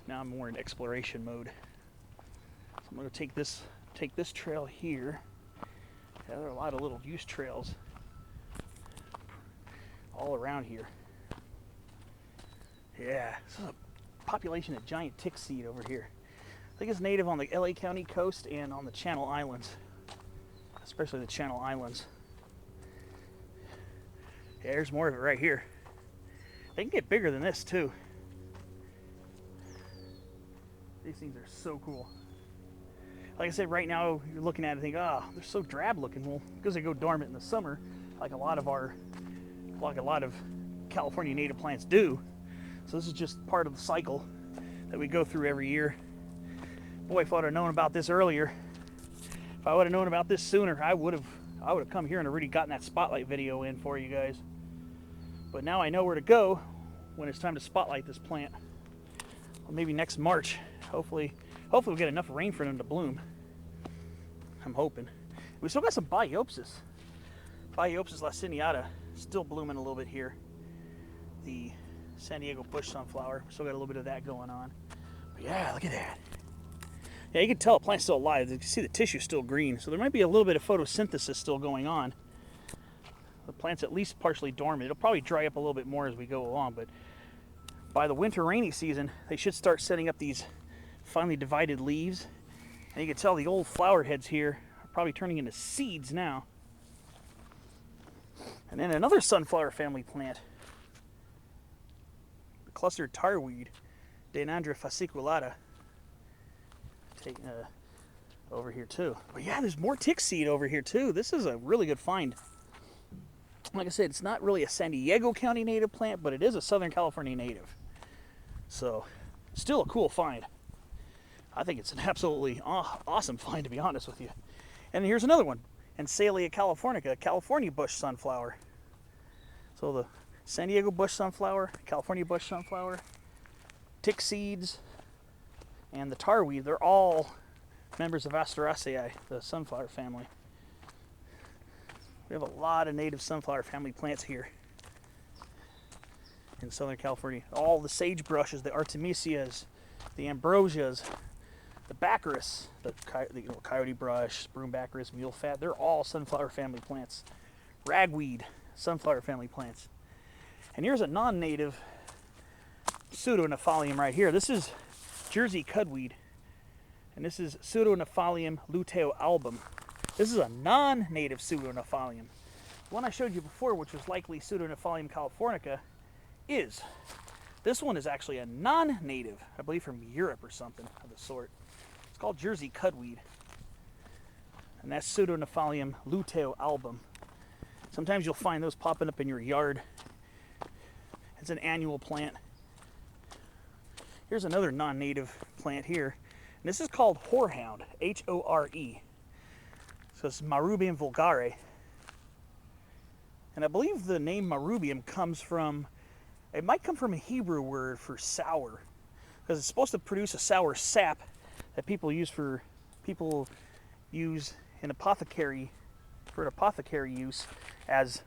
Now I'm more in exploration mode. So I'm going to take this trail here. Yeah, there are a lot of little use trails all around here. Yeah, so a population of giant tick seed over here. think it's native on the LA County coast and on the Channel Islands, especially the Channel Islands. Yeah, there's more of it right here. They can get bigger than this too. These things are so cool. Like I said, right now you're looking at it and think, oh, they're so drab looking. Well, because they go dormant in the summer, like a lot of California native plants do. So this is just part of the cycle that we go through every year. Boy, if I would have known about this earlier, if I would have known about this sooner, I would have come here and already gotten that spotlight video in for you guys. But now I know where to go when it's time to spotlight this plant. Well, maybe next March. Hopefully we'll get enough rain for them to bloom. I'm hoping. We still got some Baiopsis. Baiopsis laciniata still blooming a little bit here. The San Diego bush sunflower. Still got a little bit of that going on. But yeah, look at that. Yeah, you can tell the plant's still alive. You can see the tissue's still green. So there might be a little bit of photosynthesis still going on. The plant's at least partially dormant. It'll probably dry up a little bit more as we go along, but by the winter rainy season, they should start setting up these finely divided leaves. And you can tell the old flower heads here are probably turning into seeds now. And then another sunflower family plant, the clustered tarweed, Deanandra fasciculata, over here too. But yeah, there's more tick seed over here too. This is a really good find. Like I said, it's not really a San Diego County native plant, but it is a Southern California native. So, still a cool find. I think it's an absolutely awesome find, to be honest with you. And here's another one, Ensalia californica, California bush sunflower. So the San Diego bush sunflower, California bush sunflower, tick seeds, and the tarweed, they're all members of Asteraceae, the sunflower family. We have a lot of native sunflower family plants here in Southern California. All the sagebrushes, the artemisias, the ambrosias, the baccharis, the coyote brush, broom baccharis, mule fat, they're all sunflower family plants. Ragweed, sunflower family plants. And here's a non-native pseudonephalium right here. This is Jersey cudweed, and this is Pseudonephalium luteolalbum. This is a non-native pseudonephalium. The one I showed you before, which was likely Pseudonephalium californica, this one is actually a non-native, I believe from Europe or something of the sort. It's called Jersey cudweed, and that's Pseudonephalium luteolalbum. Sometimes you'll find those popping up in your yard. It's an annual plant. Here's another non-native plant here, and this is called horehound, H-O-R-E. So it's Marubium vulgare. And I believe the name Marubium comes from, it might come from a Hebrew word for sour, because it's supposed to produce a sour sap that people use in apothecary use as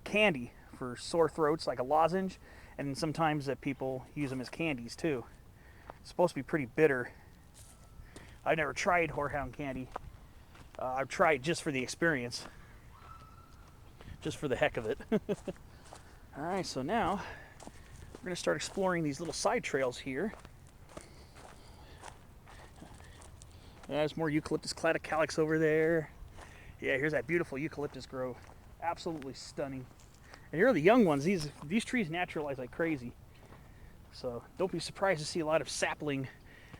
candy for sore throats, like a lozenge, and sometimes that people use them as candies too. It's supposed to be pretty bitter. I've never tried horehound candy. I've tried just for the experience, just for the heck of it. All right, so now we're going to start exploring these little side trails here. There's more Eucalyptus cladocalyx over there. Yeah, here's that beautiful eucalyptus grove. Absolutely stunning. And here are the young ones. These trees naturalize like crazy. So don't be surprised to see a lot of sapling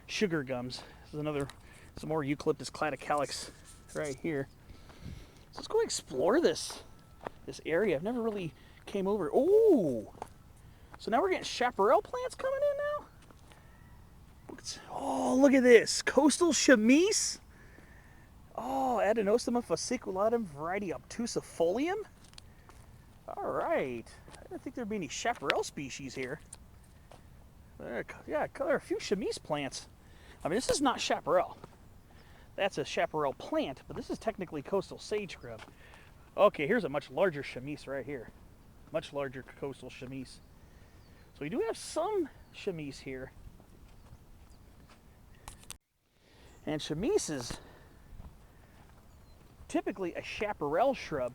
sugar gums. This is some more Eucalyptus cladocalyx right here. So let's go explore this area. I've never really came over. Oh, so now we're getting chaparral plants coming in now. Oh, look at this coastal chamise. Oh, Adenosoma fasciculatum, variety obtusifolium. All right, I didn't think there'd be any chaparral species here. Yeah, there are a few chamise plants. I mean, this is not chaparral. That's a chaparral plant, but this is technically coastal sage scrub. Okay, here's a much larger chamise right here. Much larger coastal chamise. So we do have some chamise here. And chamise is typically a chaparral shrub,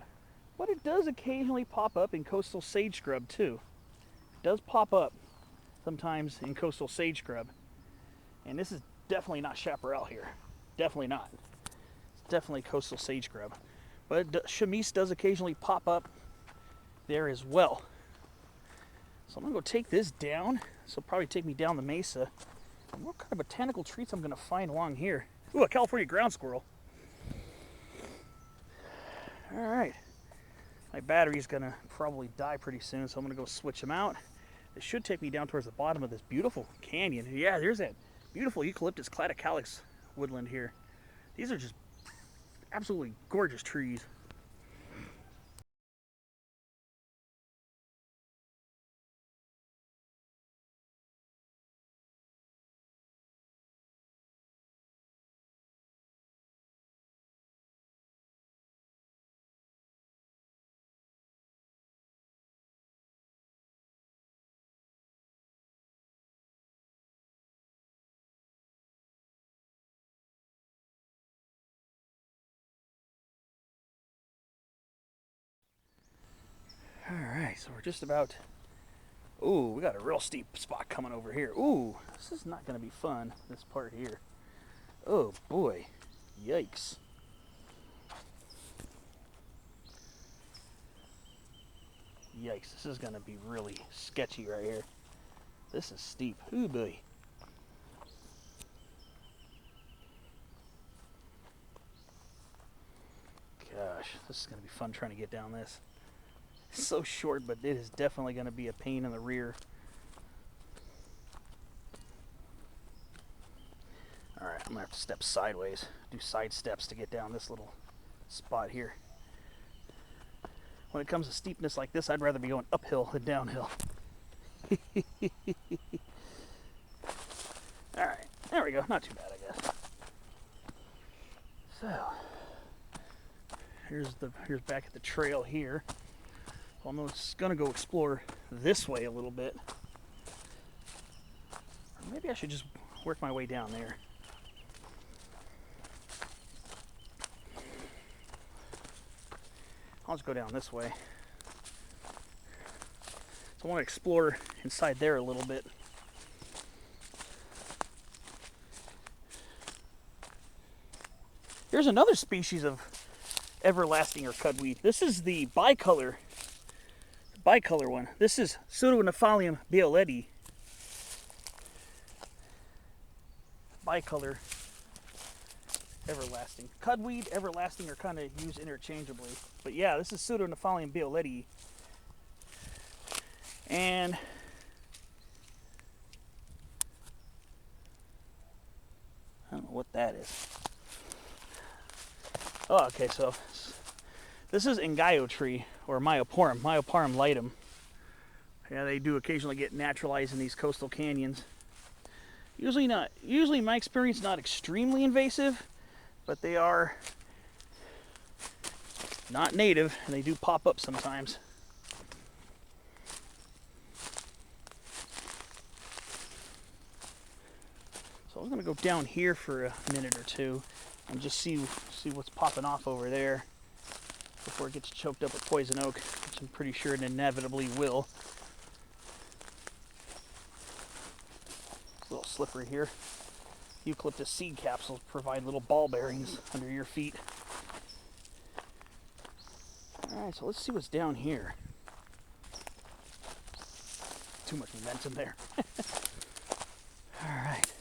but it does occasionally pop up in coastal sage scrub too. It does pop up sometimes in coastal sage scrub. And this is definitely not chaparral here. Definitely not. It's definitely coastal sage scrub. But chamise does occasionally pop up there as well. So I'm going to go take this down. This will probably take me down the mesa. And what kind of botanical treats I'm going to find along here? Ooh, a California ground squirrel. All right. My battery's going to probably die pretty soon, so I'm going to go switch them out. It should take me down towards the bottom of this beautiful canyon. Yeah, there's that beautiful Eucalyptus cladocalyx woodland here. These are just absolutely gorgeous trees. All right, so we're just about... Ooh, we got a real steep spot coming over here. Ooh, this is not going to be fun, this part here. Oh, boy. Yikes. Yikes, this is going to be really sketchy right here. This is steep. Ooh, boy. Gosh, this is going to be fun trying to get down this. It's so short, but it is definitely going to be a pain in the rear. Alright, I'm going to have to step sideways, do side steps to get down this little spot here. When it comes to steepness like this, I'd rather be going uphill than downhill. Alright, there we go. Not too bad, I guess. So, here's back at the trail here. Well, I'm just going to go explore this way a little bit. Or maybe I should just work my way down there. I'll just go down this way. So I want to explore inside there a little bit. Here's another species of everlasting or cudweed. This is the bicolor one. This is Pseudonephalium bioleti. Bicolor everlasting. Cudweed, everlasting are kind of used interchangeably. But yeah, this is Pseudonephalium bioleti. And I don't know what that is. Oh, okay, so this is Ngayo tree, or Myoporum lightum. Yeah, they do occasionally get naturalized in these coastal canyons. Usually in my experience, not extremely invasive, but they are not native, and they do pop up sometimes. So I'm going to go down here for a minute or two and just see what's popping off over there before it gets choked up with poison oak, which I'm pretty sure it inevitably will. It's a little slippery here. Eucalyptus seed capsules provide little ball bearings under your feet. Alright, so let's see what's down here. Too much momentum there. Alright.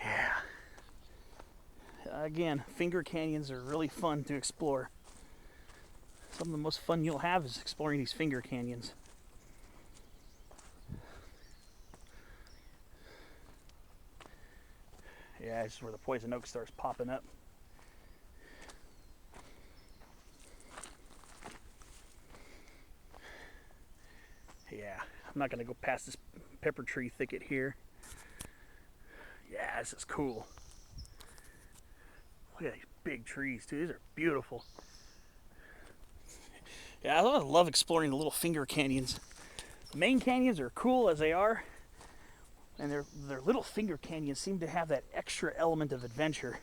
Yeah. Again, finger canyons are really fun to explore. Some of the most fun you'll have is exploring these finger canyons. Yeah, this is where the poison oak starts popping up. Yeah, I'm not going to go past this pepper tree thicket here. Yeah, this is cool. Look at these big trees, too. These are beautiful. Yeah, I love exploring the little finger canyons. The main canyons are cool as they are, and their little finger canyons seem to have that extra element of adventure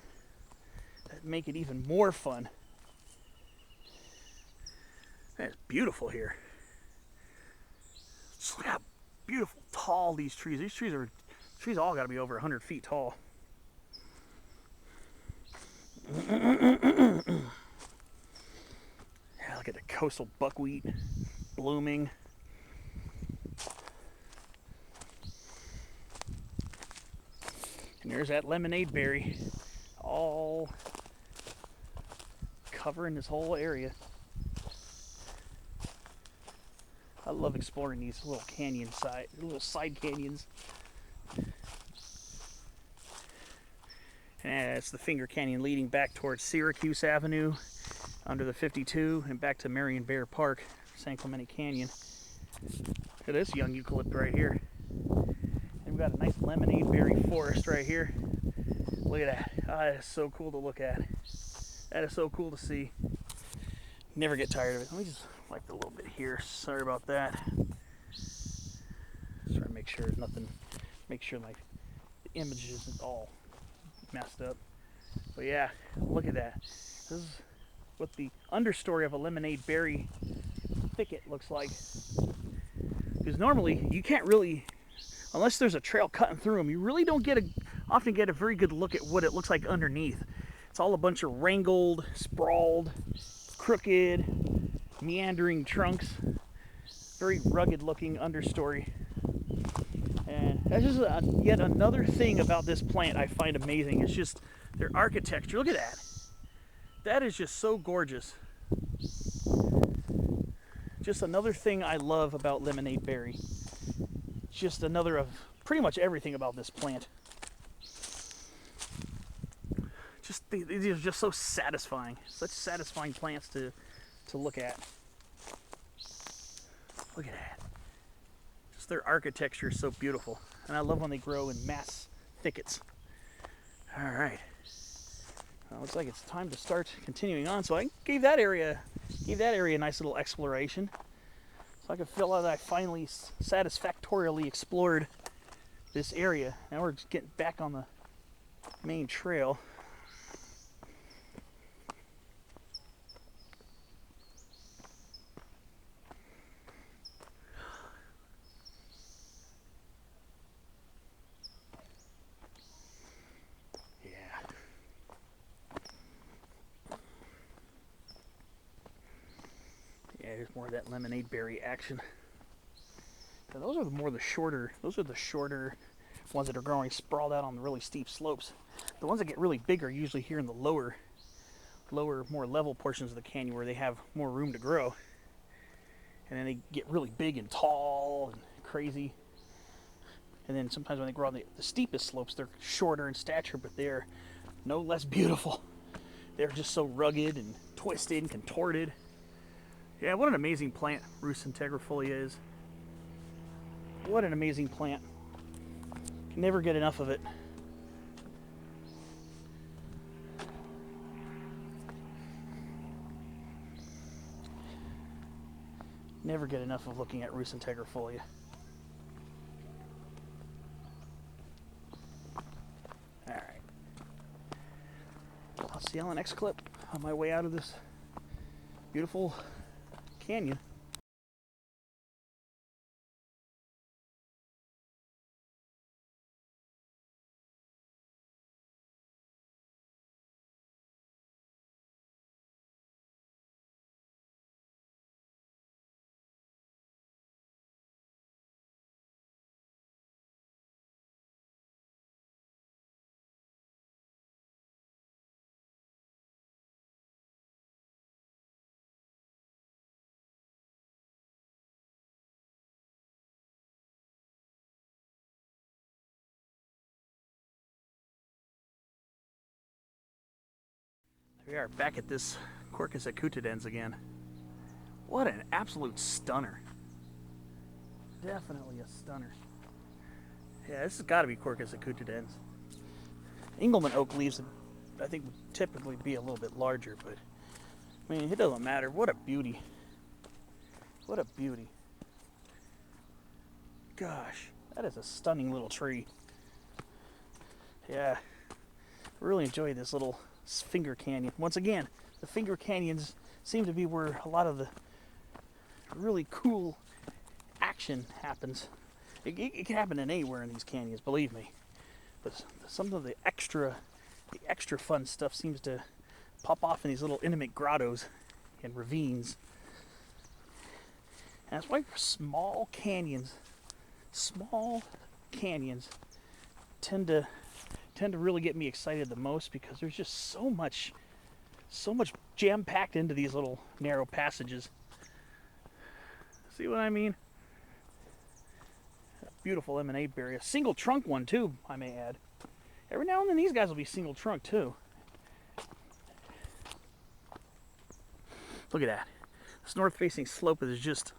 that make it even more fun. It's beautiful here. Just look how beautiful, tall these trees. These trees all got to be over 100 feet tall. Yeah, look at the coastal buckwheat blooming. And there's that lemonade berry all covering this whole area. I love exploring these little little side canyons. And it's the Finger Canyon leading back towards Syracuse Avenue under the 52 and back to Marian Bear Park, San Clemente Canyon. Look at this young eucalypt right here. And we've got a nice lemonade berry forest right here. Look at that. Oh, that is so cool to look at. That is so cool to see. Never get tired of it. Let me just wipe a little bit here. Sorry about that. Just trying to make sure nothing, make sure the image isn't all messed up. But yeah, look at that. This is what the understory of a lemonade berry thicket looks like. Because normally you can't really, unless there's a trail cutting through them, you really don't often get a very good look at what it looks like underneath. It's all a bunch of wrangled, sprawled, crooked, meandering trunks. Very rugged looking understory. And that's just yet another thing about this plant I find amazing. It's just their architecture. Look at that. That is just so gorgeous. Just another thing I love about lemonade berry. Just another of pretty much everything about this plant. These are just so satisfying. Such satisfying plants to look at. Look at that. Just their architecture is so beautiful. And I love when they grow in mass thickets. All right. Looks like it's time to start continuing on. So I gave that area a nice little exploration. So I could feel that I finally satisfactorily explored this area. Now we're just getting back on the main trail. There's more of that lemonade berry action. Now those are the shorter ones that are growing sprawled out on the really steep slopes. The ones that get really big are usually here in the lower, more level portions of the canyon where they have more room to grow. And then they get really big and tall and crazy. And then sometimes when they grow on the steepest slopes, they're shorter in stature, but they're no less beautiful. They're just so rugged and twisted and contorted. Yeah, what an amazing plant Rhus integrifolia is. What an amazing plant. Can never get enough of it. Never get enough of looking at Rhus integrifolia. Alright. I'll see you on the next clip on my way out of this beautiful canyon. We are back at this Quercus acutidens again. What an absolute stunner. Definitely a stunner. Yeah, this has got to be Quercus acutidens. Engelmann oak leaves, I think, would typically be a little bit larger, but I mean, it doesn't matter. What a beauty. What a beauty. Gosh, that is a stunning little tree. Yeah, really enjoy this little Finger Canyon. Once again, the Finger Canyons seem to be where a lot of the really cool action happens. It can happen in anywhere in these canyons, believe me. But some of the extra fun stuff seems to pop off in these little intimate grottos and ravines. And that's why small canyons tend to really get me excited the most, because there's just so much jam-packed into these little narrow passages. See what I mean? Beautiful lemonade berry. A single trunk one too, I may add. Every now and then these guys will be single trunk too. Look at that. This north-facing slope is just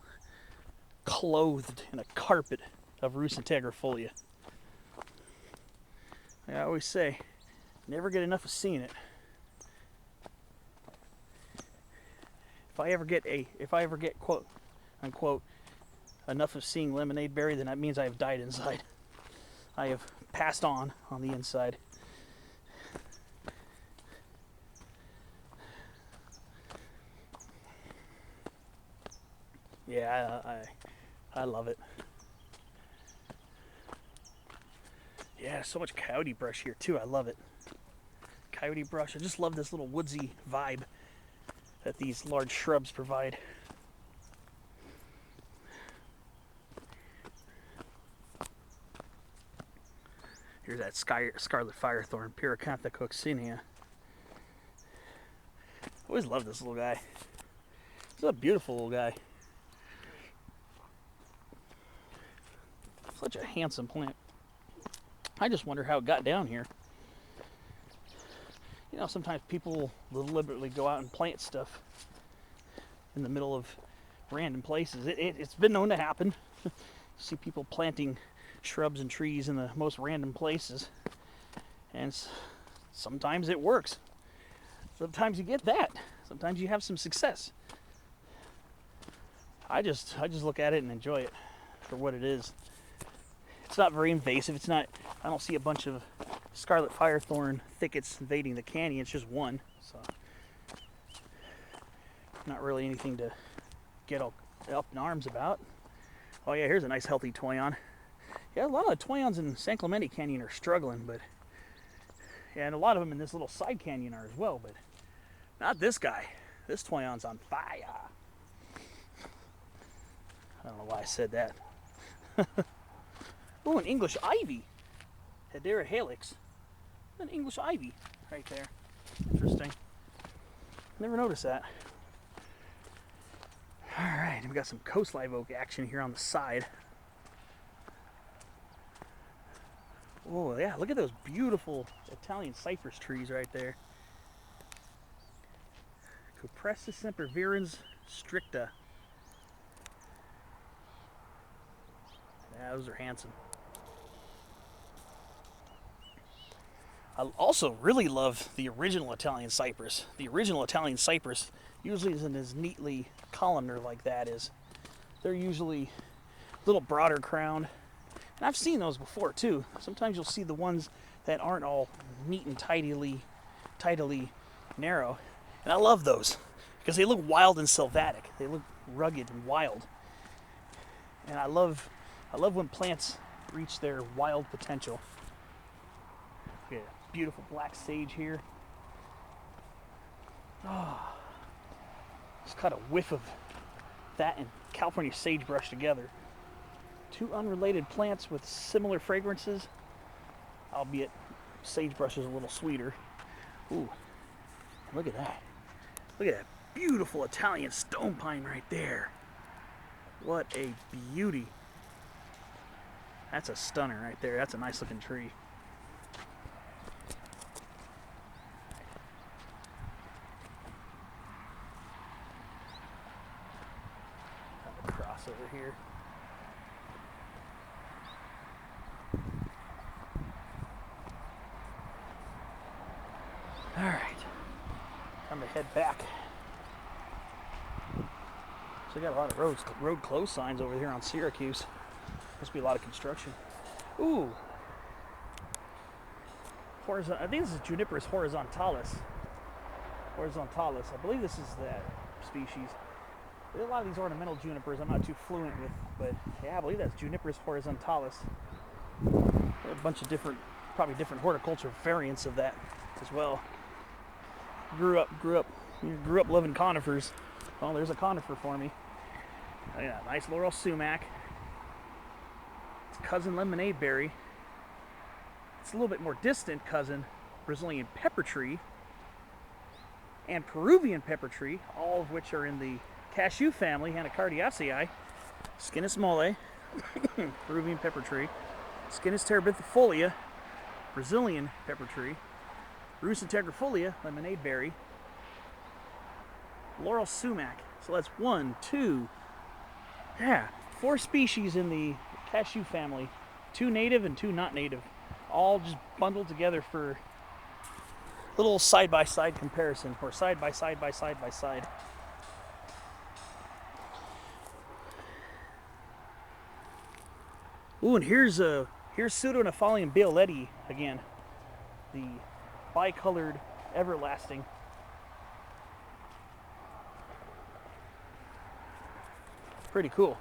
clothed in a carpet of Rus integrifolia. I always say, never get enough of seeing it. If I ever get quote unquote enough of seeing lemonade berry, then that means I have died inside. I have passed on the inside. Yeah, I love it. Yeah, so much coyote brush here too. I love it. Coyote brush. I just love this little woodsy vibe that these large shrubs provide. Here's that scarlet firethorn, Pyracantha coccinea. I always love this little guy. He's a beautiful little guy. Such a handsome plant. I just wonder how it got down here. You know, sometimes people deliberately go out and plant stuff in the middle of random places. It's been known to happen. You see people planting shrubs and trees in the most random places, and sometimes it works. Sometimes you get that. Sometimes you have some success. I just look at it and enjoy it for what it is. It's not very invasive. I don't see a bunch of scarlet firethorn thickets invading the canyon. It's just one, so not really anything to get all up in arms about. Oh yeah, here's a nice healthy toyon. Yeah, a lot of the toyons in San Clemente Canyon are struggling, but yeah, and a lot of them in this little side canyon are as well, but not this guy. This toyon's on fire. I don't know why I said that. Oh, an English ivy. Hedera helix. An English ivy right there. Interesting. Never noticed that. Alright, we've got some coast live oak action here on the side. Oh yeah, look at those beautiful Italian cypress trees right there. Cupressus sempervirens stricta. Yeah, those are handsome. I also really love the original Italian cypress. The original Italian cypress usually isn't as neatly columnar like that is. They're usually a little broader crowned. And I've seen those before too. Sometimes you'll see the ones that aren't all neat and tidily narrow. And I love those because they look wild and sylvatic. They look rugged and wild. And I love when plants reach their wild potential. Yeah, beautiful black sage here. Oh, just caught a whiff of that and California sagebrush together. Two unrelated plants with similar fragrances, albeit sagebrush is a little sweeter. Ooh, look at that. Look at that beautiful Italian stone pine right there. What a beauty. That's a stunner right there. That's a nice looking tree. Cross over here. All right, time to head back. So we got a lot of road closed signs over here on Syracuse. Must be a lot of construction. Ooh, I think this is Juniperus horizontalis. I believe this is that species. There's a lot of these ornamental junipers I'm not too fluent with, but yeah, I believe that's Juniperus horizontalis. There are a bunch of different, probably different horticulture variants of that as well. Grew up loving conifers. Well, there's a conifer for me. Oh, yeah, nice laurel sumac. It's cousin lemonade berry. It's a little bit more distant cousin Brazilian pepper tree and Peruvian pepper tree, all of which are in the cashew family, Anacardiaceae. Scinis mole, Peruvian pepper tree. Scinis terebinthifolia, Brazilian pepper tree. Rus integrifolia, lemonade berry. Laurel sumac. So that's 4 species in the cashew family. 2 native and 2 not native. All just bundled together for a little side-by-side comparison, or side-by-side. Ooh, and here's Pseudonephalium bioleti again. The bicolored everlasting. Pretty cool.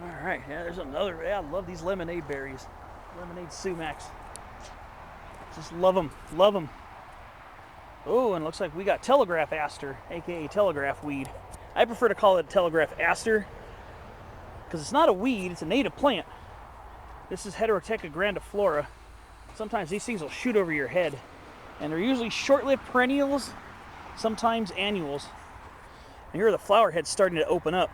All right, yeah, there's another. Yeah, I love these lemonade berries, lemonade sumacs. Just love them. Oh, and it looks like we got telegraph aster, aka telegraph weed. I prefer to call it telegraph aster because it's not a weed; it's a native plant. This is Heterotheca grandiflora. Sometimes these things will shoot over your head, and they're usually short-lived perennials, sometimes annuals. And here are the flower heads starting to open up.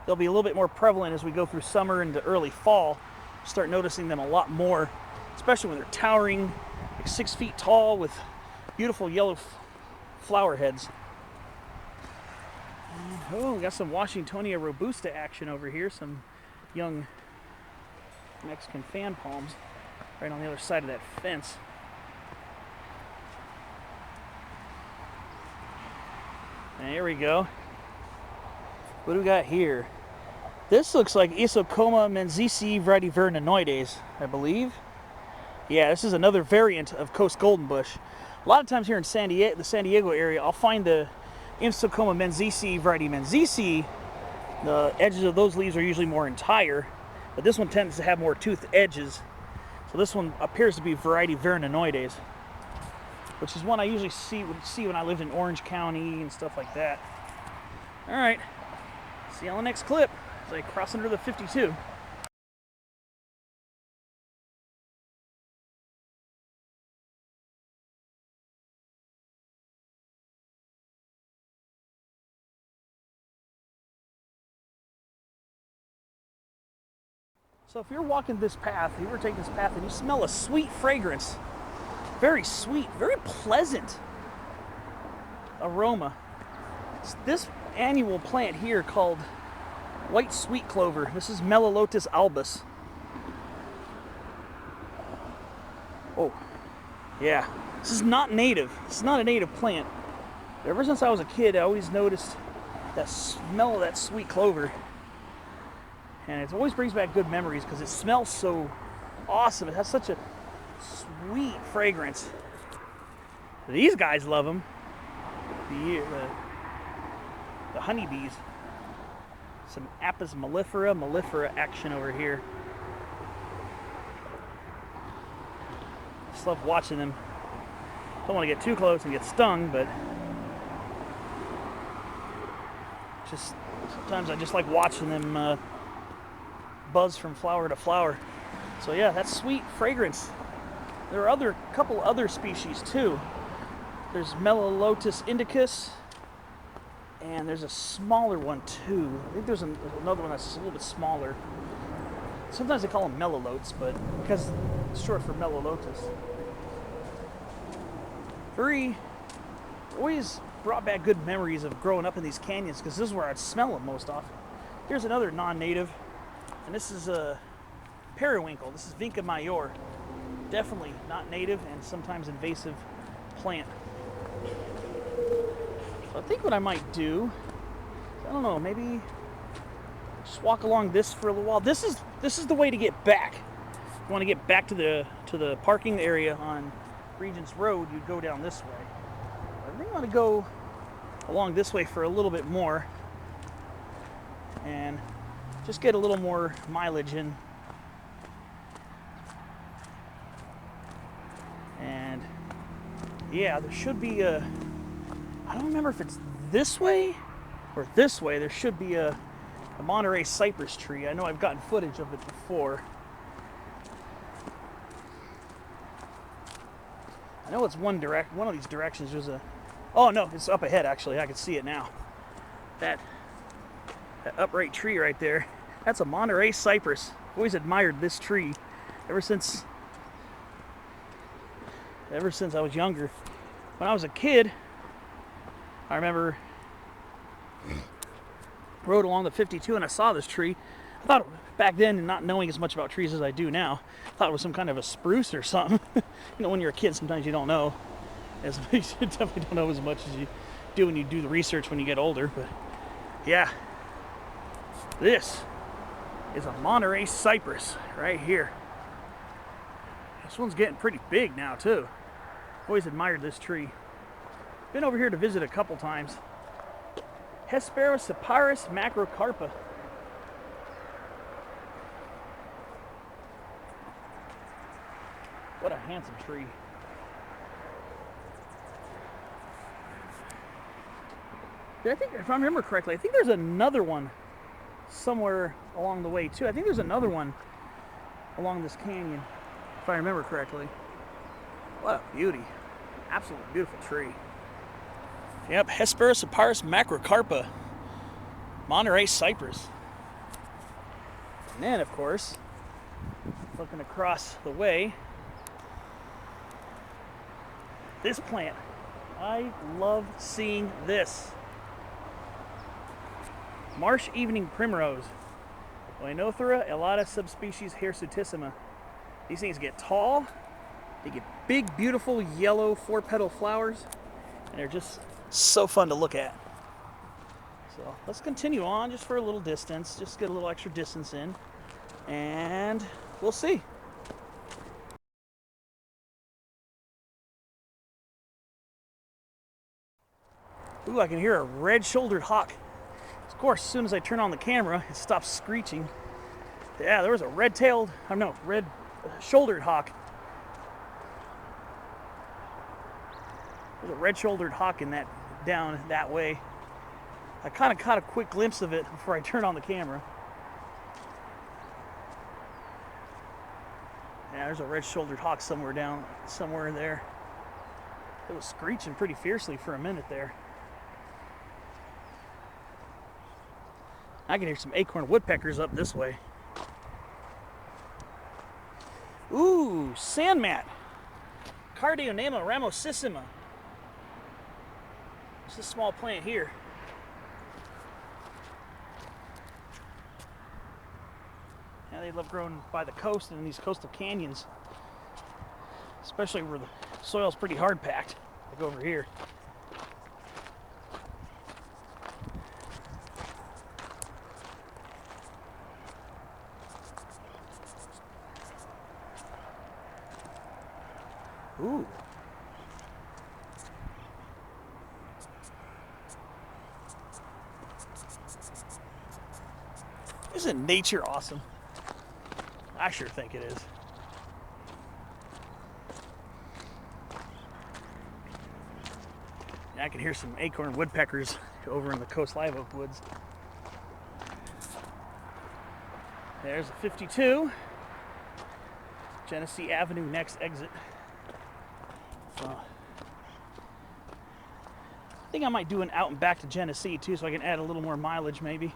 They'll be a little bit more prevalent as we go through summer into early fall. Start noticing them a lot more, especially when they're towering, like 6 feet tall with beautiful yellow flower heads. Oh, we got some Washingtonia robusta action over here. Some young Mexican fan palms right on the other side of that fence. And here we go. What do we got here? This looks like Isocoma menziesii variety verninoides, I believe. Yeah, this is another variant of Coast Goldenbush. A lot of times here in the San Diego area, I'll find the Isocoma menziesii variety menziesii. The edges of those leaves are usually more entire, but this one tends to have more toothed edges. So this one appears to be variety verninoides, which is one I usually see when I lived in Orange County and stuff like that. All right, see you on the next clip as I cross under the 52. So if you're walking this path, you were taking this path and you smell a sweet fragrance, very sweet, very pleasant aroma. It's this annual plant here called white sweet clover. This is Melolotus albus. Oh, yeah. This is not native. This is not a native plant. Ever since I was a kid, I always noticed that smell of that sweet clover. And it always brings back good memories because it smells so awesome. It has such a sweet fragrance. These guys love them. The honeybees. Some Apis mellifera action over here. Just love watching them. Don't want to get too close and get stung, but just sometimes I just like watching them buzz from flower to flower. So yeah, that's sweet fragrance. There are a couple other species too. There's Melolotus indicus, and there's a smaller one too. I think there's another one that's a little bit smaller. Sometimes they call them melolotes, but because it's short for Melolotus. Always brought back good memories of growing up in these canyons because this is where I'd smell them most often. Here's another non-native, and this is a periwinkle. This is Vinca major. Definitely not native and sometimes invasive plant. So I think what I might do, I don't know, maybe just walk along this for a little while. This is the way to get back. If you want to get back to the parking area on Regents Road, you'd go down this way. I think I want to go along this way for a little bit more. and just get a little more mileage in. And yeah, there should be a, I don't remember if it's this way or this way. There should be a Monterey cypress tree. I know I've gotten footage of it before. I know it's one of these directions. There's a, oh no, it's up ahead actually. I can see it now. That upright tree right there, that's a Monterey cypress. I've always admired this tree ever since I was younger. When I was a kid, I remember rode along the 52 and I saw this tree. I thought back then, and not knowing as much about trees as I do now, I thought it was some kind of a spruce or something. You know, when you're a kid, sometimes you don't know. You definitely don't know as much as you do when you do the research when you get older. But yeah, this is a Monterey cypress right here. This one's getting pretty big now too. Always admired this tree. Been over here to visit a couple times. Hesperocyparis macrocarpa. What a handsome tree. I think, if I remember correctly, I think there's another one somewhere along the way too. I think there's another one along this canyon, if I remember correctly. What a beauty. Absolutely beautiful tree. Yep, Hesperocyparis macrocarpa. Monterey cypress. And then, of course, looking across the way, this plant. I love seeing this. Marsh evening primrose. Oenothera elata subspecies hirsutissima. These things get tall. They get big, beautiful yellow 4-petal flowers, and they're just so fun to look at. So let's continue on just for a little distance, just get a little extra distance in, and we'll see. Ooh, I can hear a red-shouldered hawk. Of course, as soon as I turn on the camera, it stops screeching. Yeah, there was a red-shouldered hawk. There's a red-shouldered hawk in that, down that way. I kind of caught a quick glimpse of it before I turned on the camera. Yeah, there's a red-shouldered hawk somewhere there. It was screeching pretty fiercely for a minute there. I can hear some acorn woodpeckers up this way. Ooh, sandmat. Cardionema ramosissima. It's a small plant here. Yeah, they love growing by the coast and in these coastal canyons, especially where the soil's pretty hard packed, like over here. Ooh. Isn't nature awesome? I sure think it is. I can hear some acorn woodpeckers over in the Coast Live Oak woods. There's a 52. Genesee Avenue next exit. So, I think I might do an out and back to Genesee too, so I can add a little more mileage maybe.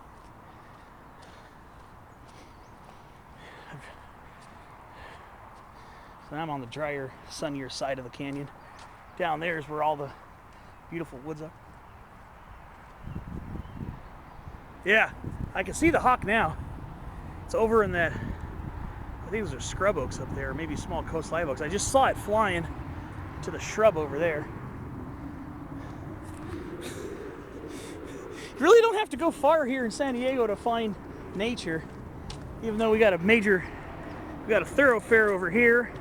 So I'm on the drier, sunnier side of the canyon. Down there is where all the beautiful woods are. Yeah, I can see the hawk now. It's over in that, I think those are scrub oaks up there, or maybe small coast live oaks. I just saw it flying to the shrub over there. You really don't have to go far here in San Diego to find nature, even though we got a thoroughfare over here.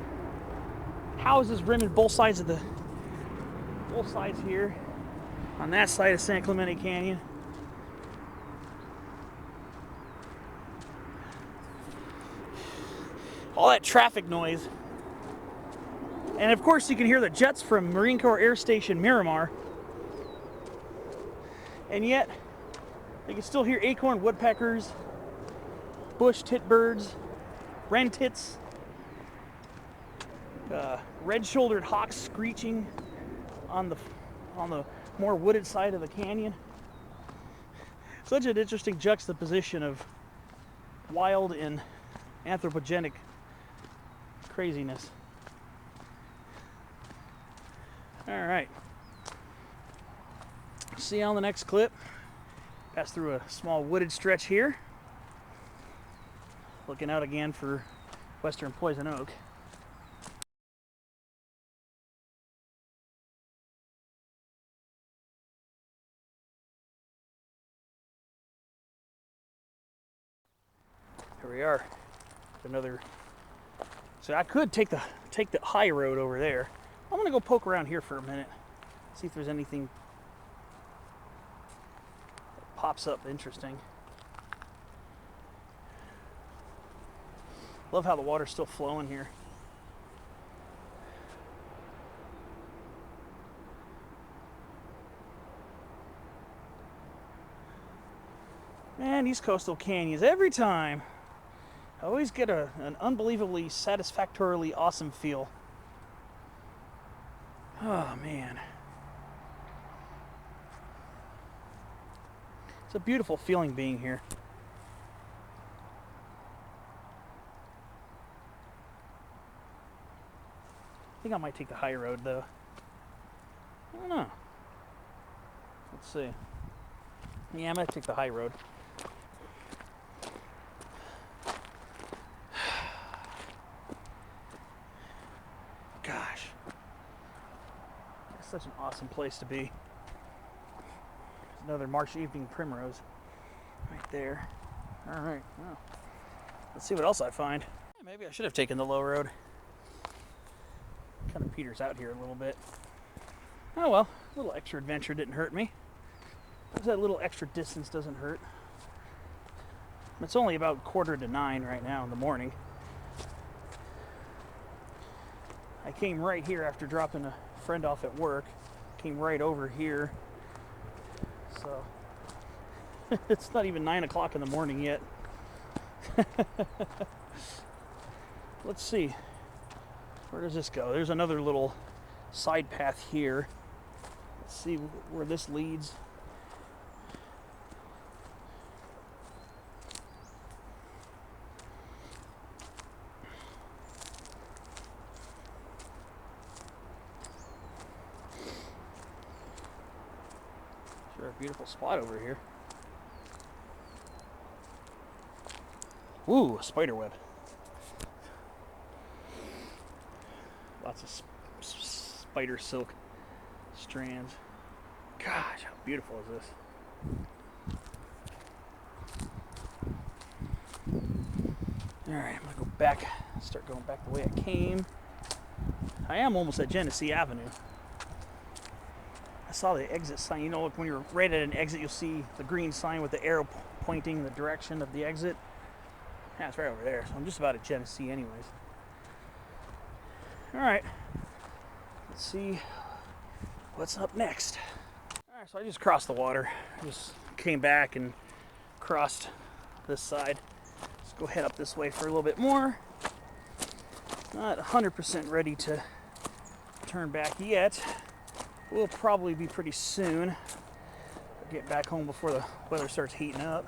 Houses rimming both sides here on that side of San Clemente Canyon. all that traffic noise. And of course you can hear the jets from Marine Corps Air Station Miramar. And yet, you can still hear acorn woodpeckers, bush titbirds, wren tits, red-shouldered hawks screeching on the more wooded side of the canyon. Such an interesting juxtaposition of wild and anthropogenic craziness. All right. See you on the next clip. Pass through a small wooded stretch here. Looking out again for western poison oak. Here we are. Another. So I could take the high road over there. I'm gonna go poke around here for a minute. See if there's anything that pops up interesting. Love how the water's still flowing here. Man, these coastal canyons, every time, I always get an unbelievably satisfactorily awesome feel. Oh, man. It's a beautiful feeling being here. I think I might take the high road, though. I don't know. Let's see. Yeah, I'm going to take the high road. Gosh. It's such an awesome place to be. There's another March evening primrose right there. All right. Well, let's see what else I find. Yeah, maybe I should have taken the low road. Kind of peters out here a little bit. Oh well, a little extra adventure didn't hurt me. That little extra distance doesn't hurt. It's only about 8:45 right now in the morning. I came right here after dropping a friend off at work. Came right over here. So it's not even 9 o'clock in the morning yet. Let's see. Where does this go? There's another little side path here. Let's see where this leads. Sure, a beautiful spot over here. Ooh, a spider web. Lots of spider silk strands. Gosh, how beautiful is this? Alright, I'm going to go back, start going back the way I came. I am almost at Genesee Avenue. I saw the exit sign. You know, look, when you're right at an exit, you'll see the green sign with the arrow pointing the direction of the exit. Yeah, it's right over there. So I'm just about at Genesee anyways. Alright, let's see what's up next. Alright, so I just crossed the water. Just came back and crossed this side. Let's go head up this way for a little bit more. Not 100% ready to turn back yet. We'll probably be pretty soon. Get back home before the weather starts heating up.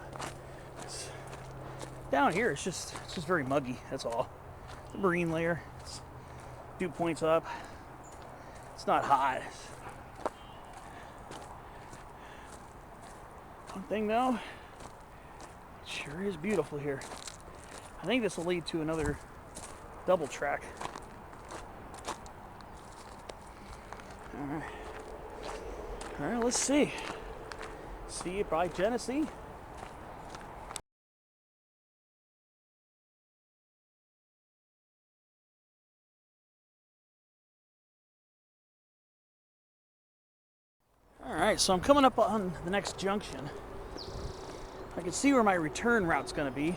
Down here, it's just very muggy, that's all. The marine layer. Dew points up. It's not hot. One thing though, it sure is beautiful here. I think this will lead to another double track. All right, let's see. See you by Genesee. Alright, so I'm coming up on the next junction. I can see where my return route's going to be.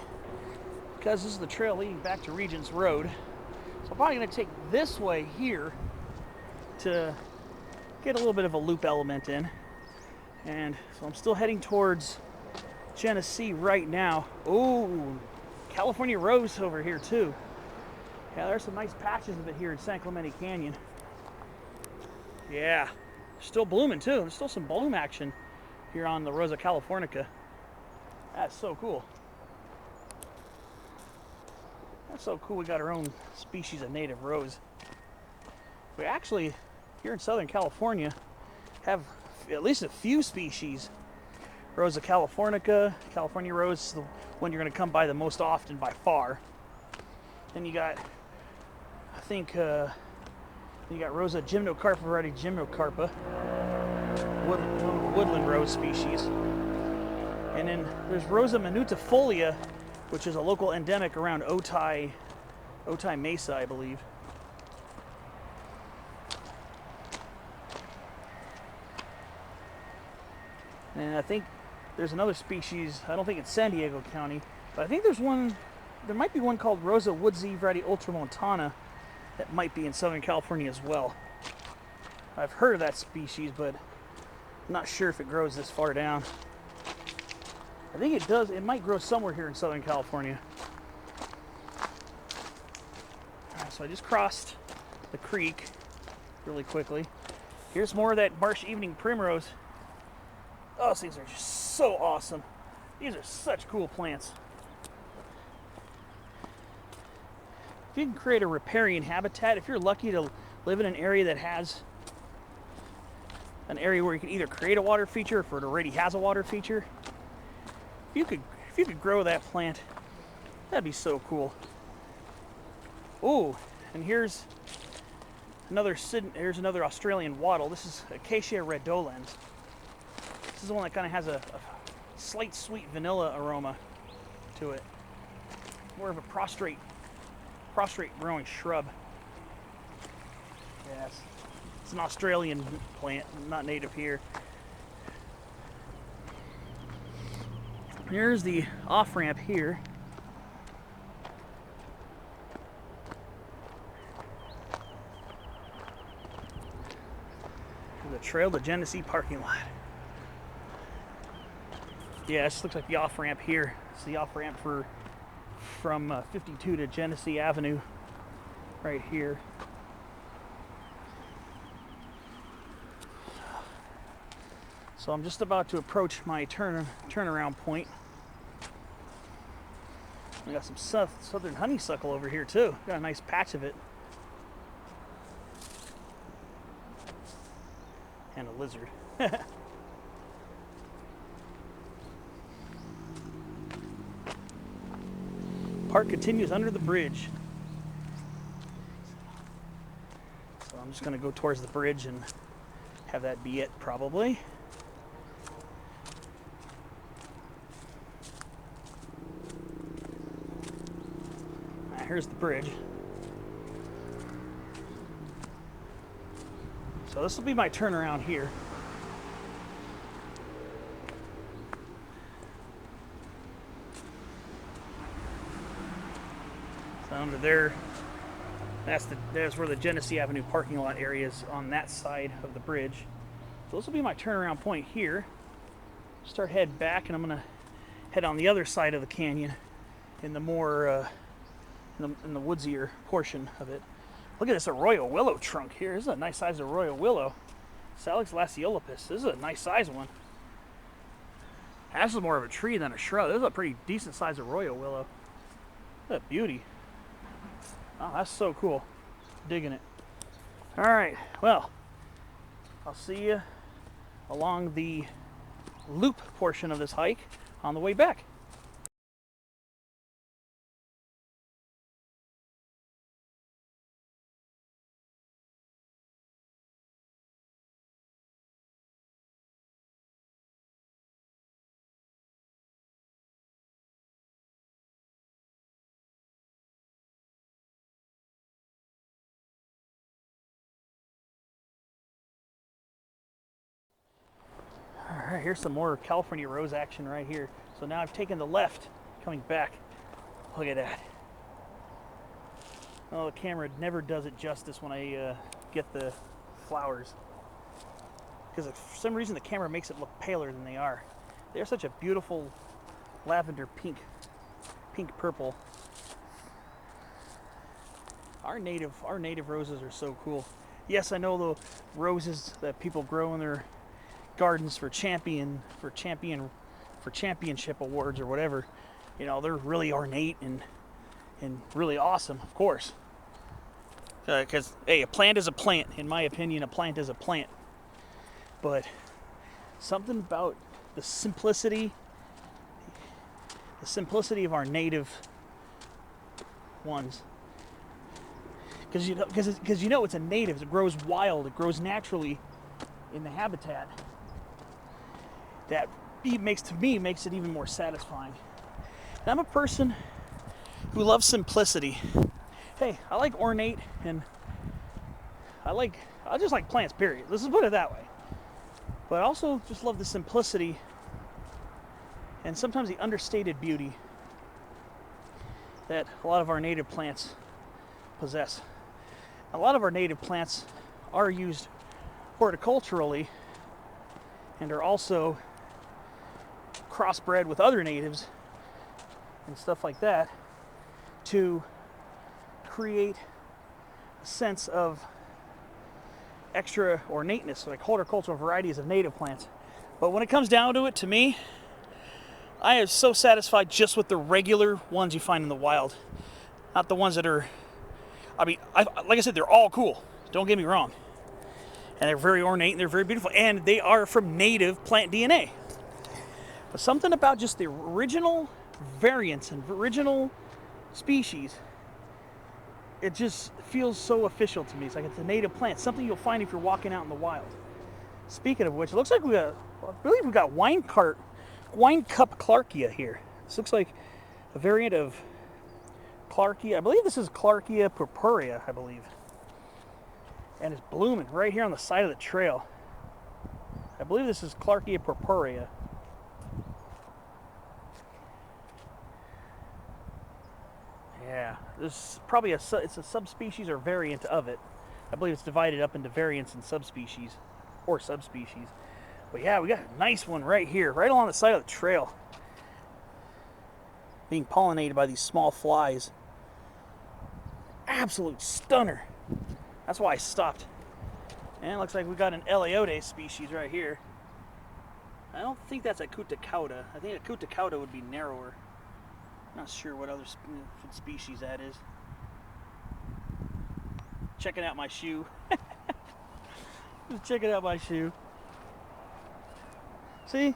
because this is the trail leading back to Regents Road. So I'm probably going to take this way here to get a little bit of a loop element in. And so I'm still heading towards Genesee right now. Oh, California rose over here too. Yeah, there's some nice patches of it here in San Clemente Canyon. Yeah, still blooming too. There's still some bloom action here on the Rosa californica. That's so cool. That's so cool. We got our own species of native rose. We actually, here in Southern California, have at least a few species. Rosa californica, California rose is the one you're going to come by the most often by far. Then you got, I think, you got Rosa gymnocarpa, variety gymnocarpa, woodland rose species. And then there's Rosa minutifolia, which is a local endemic around Otay Mesa, I believe. And I think there's another species, I don't think it's San Diego County, but I think there might be one called Rosa woodsy variety ultramontana that might be in Southern California as well. I've heard of that species, but I'm not sure if it grows this far down. I think it does, it might grow somewhere here in Southern California. Alright, so I just crossed the creek really quickly. Here's more of that marsh evening primrose. Oh, those things are just so awesome. These are such cool plants. If you can create a riparian habitat, if you're lucky to live in an area that has an area where you can either create a water feature or if it already has a water feature, if you could grow that plant, that'd be so cool. Oh, and here's another Australian wattle. This is Acacia redolens. This is the one that kind of has a slight sweet vanilla aroma to it. More of a prostrate growing shrub. Yes, it's an Australian plant, not native here. Here's the off-ramp here. The trail to Genesee parking lot. Yeah, this looks like the off-ramp here. It's the off-ramp from 52 to Genesee Avenue right here. So I'm just about to approach my turnaround point. We got some southern honeysuckle over here too. Got a nice patch of it. And a lizard. Park continues under the bridge. So I'm just going to go towards the bridge and have that be it probably. Here's the bridge. So this will be my turnaround here. So under there, there's where the Genesee Avenue parking lot area is, on that side of the bridge. So this will be my turnaround point here. Start heading back, and I'm gonna head on the other side of the canyon in the more in the woodsier portion of it. Look at this arroyo willow trunk here. This is a nice size arroyo willow. Salix lacceolipus. This is a nice size one. This is more of a tree than a shrub. This is a pretty decent size arroyo willow. What a beauty. Oh, that's so cool. Digging it. Alright, well, I'll see you along the loop portion of this hike on the way back. Alright, here's some more California rose action right here. So now I've taken the left coming back. Look at that. Oh, the camera never does it justice when I get the flowers. Because for some reason the camera makes it look paler than they are. They're such a beautiful lavender pink purple. Our native roses are so cool. Yes, I know the roses that people grow in their gardens for championship awards or whatever. You know, they're really ornate and really awesome, of course. Because hey, a plant is a plant. In my opinion, a plant is a plant. But something about the simplicity of our native ones. Because you know it's a native. It grows wild. It grows naturally in the habitat. That makes it even more satisfying. And I'm a person who loves simplicity. Hey, I like ornate, and I just like plants, period. Let's just put it that way. But I also just love the simplicity and sometimes the understated beauty that a lot of our native plants possess. A lot of our native plants are used horticulturally and are also crossbred with other natives and stuff like that to create a sense of extra ornateness, like horticultural varieties of native plants. But when it comes down to it, to me, I am so satisfied just with the regular ones you find in the wild. Not the ones that are, like I said, they're all cool. Don't get me wrong. And they're very ornate and they're very beautiful. And they are from native plant DNA. But something about just the original variants and original species, it just feels so official to me. It's like it's a native plant, something you'll find if you're walking out in the wild. Speaking of which, it looks like I believe we got wine cup Clarkia here. This looks like a variant of Clarkia. I believe this is Clarkia purpurea, I believe. And it's blooming right here on the side of the trail. I believe this is Clarkia purpurea. Yeah, this is probably it's a subspecies or variant of it. I believe it's divided up into variants and subspecies or subspecies. But yeah, we got a nice one right here, right along the side of the trail, being pollinated by these small flies. Absolute stunner. That's why I stopped. And it looks like we got an Eleote species right here. I don't think that's a Cutacauda. I think a Cutacauda would be narrower. Not sure what other species that is. Checking out my shoe. Just checking out my shoe. See,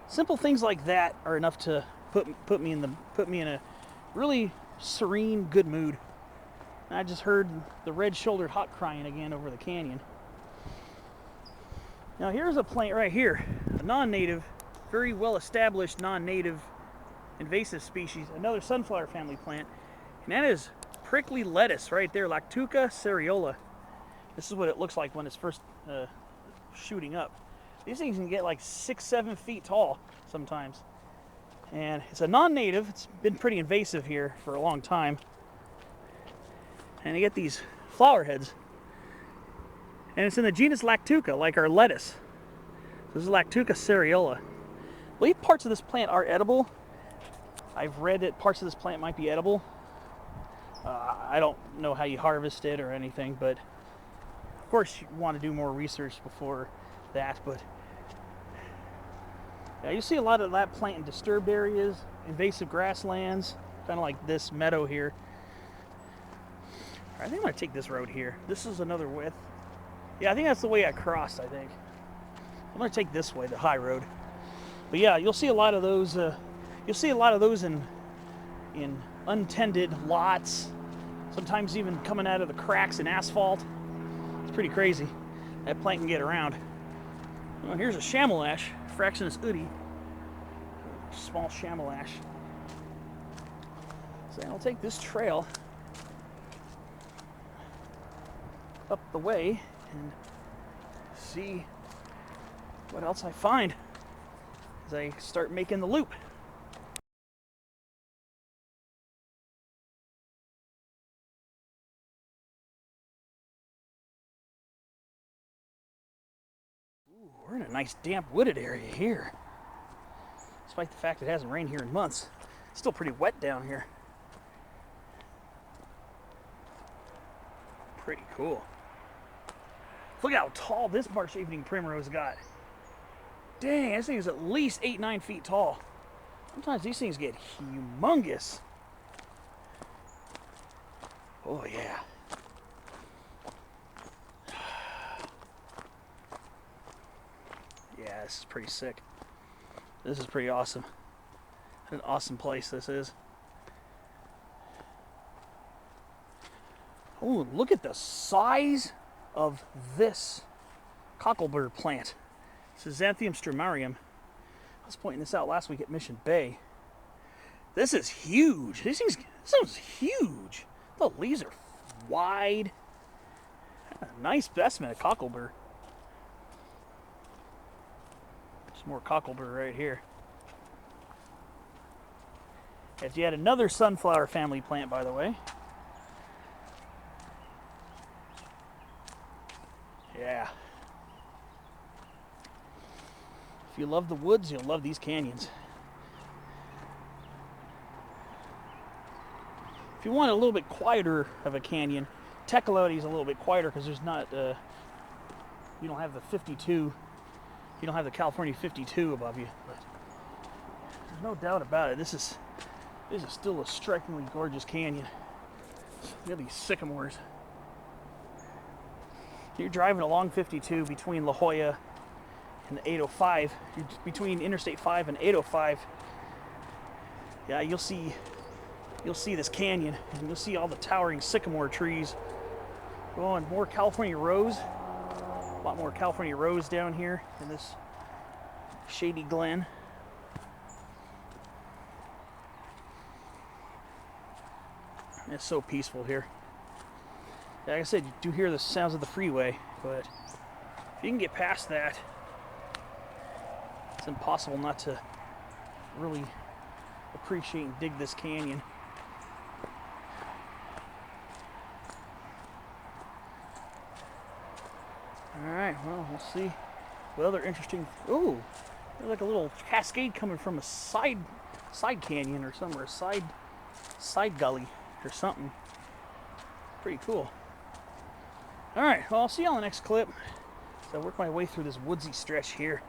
simple things like that are enough to put me in a really serene, good mood. And I just heard the red-shouldered hawk crying again over the canyon. Now here's a plant right here, a non-native, very well-established non-native invasive species, another sunflower family plant, and that is prickly lettuce right there, Lactuca cereola. This is what it looks like when it's first shooting up. These things can get like 6-7 feet tall sometimes, and it's a non-native. It's been pretty invasive here for a long time, and you get these flower heads, and it's in the genus Lactuca, like our lettuce. This is Lactuca cereola. I believe parts of this plant are edible. I've read that parts of this plant might be edible. I don't know how you harvest it or anything, but of course you want to do more research before that. But yeah, you see a lot of that plant in disturbed areas, invasive grasslands, kind of like this meadow here. I think I'm going to take this road here. This is another width. Yeah, I think that's the way I crossed, I think. I'm going to take this way, the high road. But yeah, you'll see a lot of those. You'll see a lot of those in untended lots, sometimes even coming out of the cracks in asphalt. It's pretty crazy. That plant can get around. Well, here's a chamelash, Fraxinus udi, small chamelash. So I'll take this trail up the way and see what else I find as I start making the loop. Ooh, we're in a nice damp wooded area here. Despite the fact it hasn't rained here in months. It's still pretty wet down here. Pretty cool. Look how tall this March evening primrose got. Dang, this thing is at least 8-9 feet tall. Sometimes these things get humongous. Oh yeah. Yeah, this is pretty sick. This is pretty awesome. An awesome place this is. Oh, look at the size of this cocklebur plant. This is Xanthium stromarium. I was pointing this out last week at Mission Bay. This is huge. This one's huge. The leaves are wide. A nice specimen of cocklebur. There's more cocklebur right here. There's yet another sunflower family plant, by the way. Yeah. If you love the woods, you'll love these canyons. If you want a little bit quieter of a canyon, Tecolote is a little bit quieter because there's not, you don't have the 52, you don't have the California 52 above you. But there's no doubt about it. This is still a strikingly gorgeous canyon. Look at these sycamores. You're driving along 52 between La Jolla and 805, between Interstate 5 and 805. Yeah, you'll see this canyon, and you'll see all the towering sycamore trees. Going more California rose, a lot more California rose down here in this shady glen. It's so peaceful here. Like I said, you do hear the sounds of the freeway, but if you can get past that, it's impossible not to really appreciate and dig this canyon. Alright, well, we'll see what other interesting... Ooh, there's like a little cascade coming from a side canyon or somewhere, side gully or something. Pretty cool. Alright, well, I'll see you on the next clip. So I work my way through this woodsy stretch here.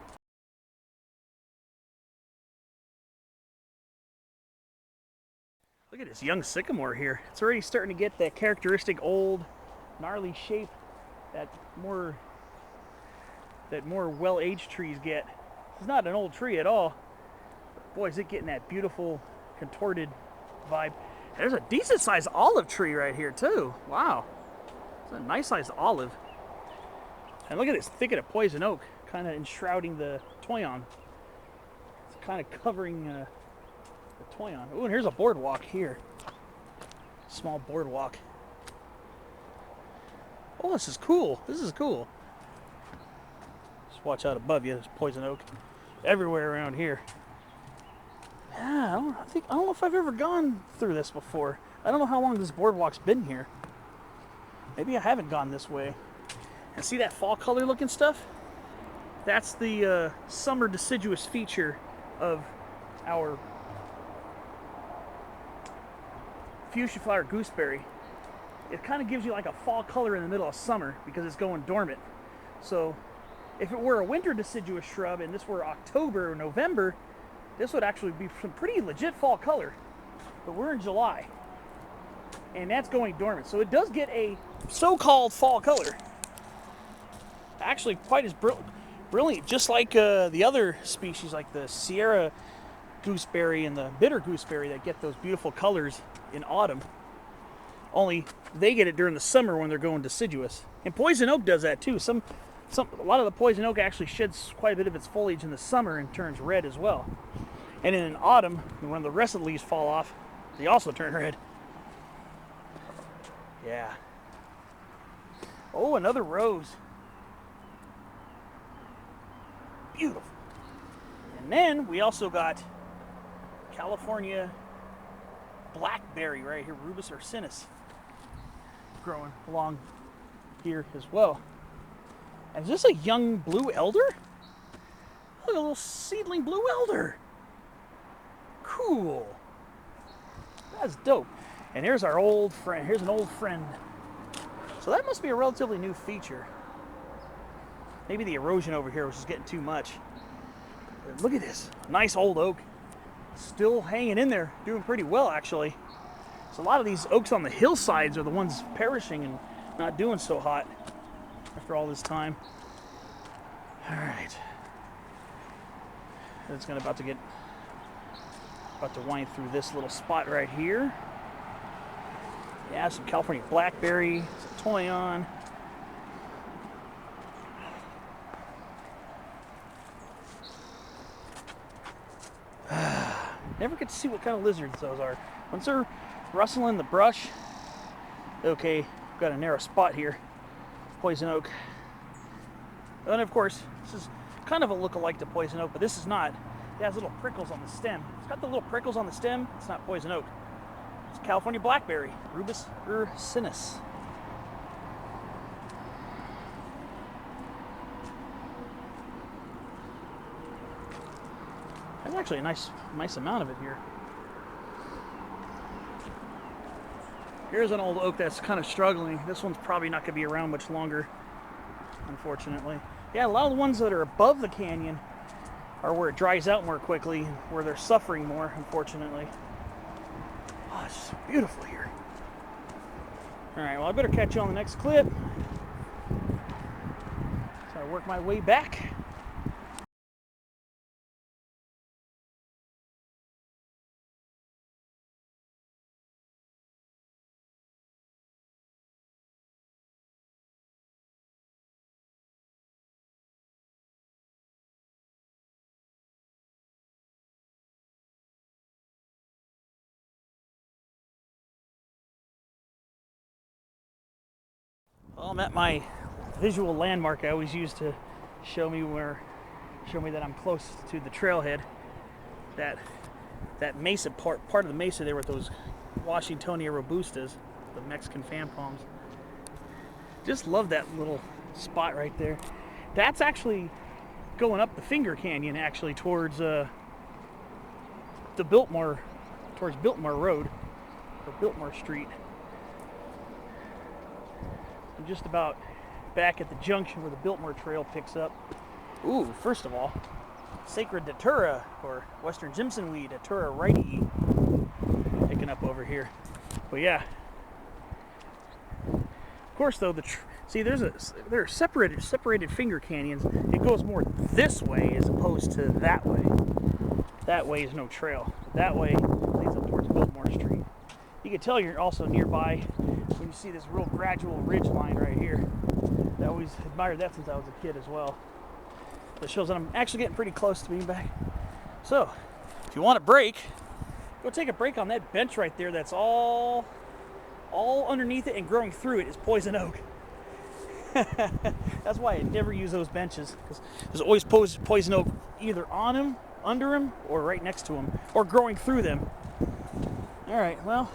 Look at this young sycamore here. It's already starting to get that characteristic old, gnarly shape that more well-aged trees get. It's not an old tree at all. But boy, is it getting that beautiful, contorted vibe. There's a decent-sized olive tree right here, too. Wow. It's a nice-sized olive. And look at this thicket of poison oak, kind of enshrouding the toyon. It's kind of covering the toyon. Oh, and here's a boardwalk here. Small boardwalk. Oh, this is cool. This is cool. Just watch out above you. There's poison oak everywhere around here. Yeah, I don't know if I've ever gone through this before. I don't know how long this boardwalk's been here. Maybe I haven't gone this way. And see that fall color looking stuff? That's the summer deciduous feature of our fuchsia flower gooseberry. It kind of gives you like a fall color in the middle of summer because it's going dormant. So if it were a winter deciduous shrub and this were October or November, this would actually be some pretty legit fall color. But we're in July and that's going dormant. So it does get a so-called fall color. Actually quite as brilliant, just like the other species like the Sierra gooseberry and the bitter gooseberry that get those beautiful colors in autumn. Only they get it during the summer when they're going deciduous. And poison oak does that too. A lot of the poison oak actually sheds quite a bit of its foliage in the summer and turns red as well. And in autumn, when the rest of the leaves fall off, they also turn red. Yeah. Oh, another rose. Beautiful. And then we also got California blackberry right here, Rubus ursinus, growing along here as well. And is this a young blue elder? Look, a little seedling blue elder. Cool. That's dope. And here's our old friend. Here's an old friend. So that must be a relatively new feature. Maybe the erosion over here was just getting too much. But look at this. Nice old oak. Still hanging in there. Doing pretty well, actually. So a lot of these oaks on the hillsides are the ones perishing and not doing so hot after all this time. All right. It's about to wind through this little spot right here. Yeah, some California blackberry, some toyon. Never get to see what kind of lizards those are. Once they're rustling the brush, okay, got a narrow spot here. Poison oak. And of course, this is kind of a look-alike to poison oak, but this is not. It has little prickles on the stem. It's got the little prickles on the stem. It's not poison oak. It's California blackberry, Rubus ursinus. There's actually a nice amount of it here. Here's an old oak that's kind of struggling. This one's probably not going to be around much longer, unfortunately. Yeah, a lot of the ones that are above the canyon are where it dries out more quickly, where they're suffering more, unfortunately. Oh, it's just beautiful here. All right, well, I better catch you on the next clip. So I work my way back. Well, I'm at my visual landmark I always use to show me that I'm close to the trailhead. That mesa part of the mesa there with those Washingtonia robustas, the Mexican fan palms. Just love that little spot right there. That's actually going up the Finger Canyon, actually towards the Biltmore Road or Biltmore Street. I'm just about back at the junction where the Biltmore Trail picks up. Ooh, first of all, Sacred Datura, or Western Jimson weed, Datura wrightii, picking up over here. But yeah, of course though, there are separated finger canyons. It goes more this way as opposed to that way. That way is no trail. That way leads up towards Biltmore Street. You can tell you're also nearby when you see this real gradual ridge line right here. I always admired that since I was a kid as well. That shows that I'm actually getting pretty close to being back. So, if you want a break, go take a break on that bench right there. That's all underneath it and growing through it is poison oak. That's why I never use those benches, because there's always poison oak either on them, under them, or right next to them, or growing through them. All right, well,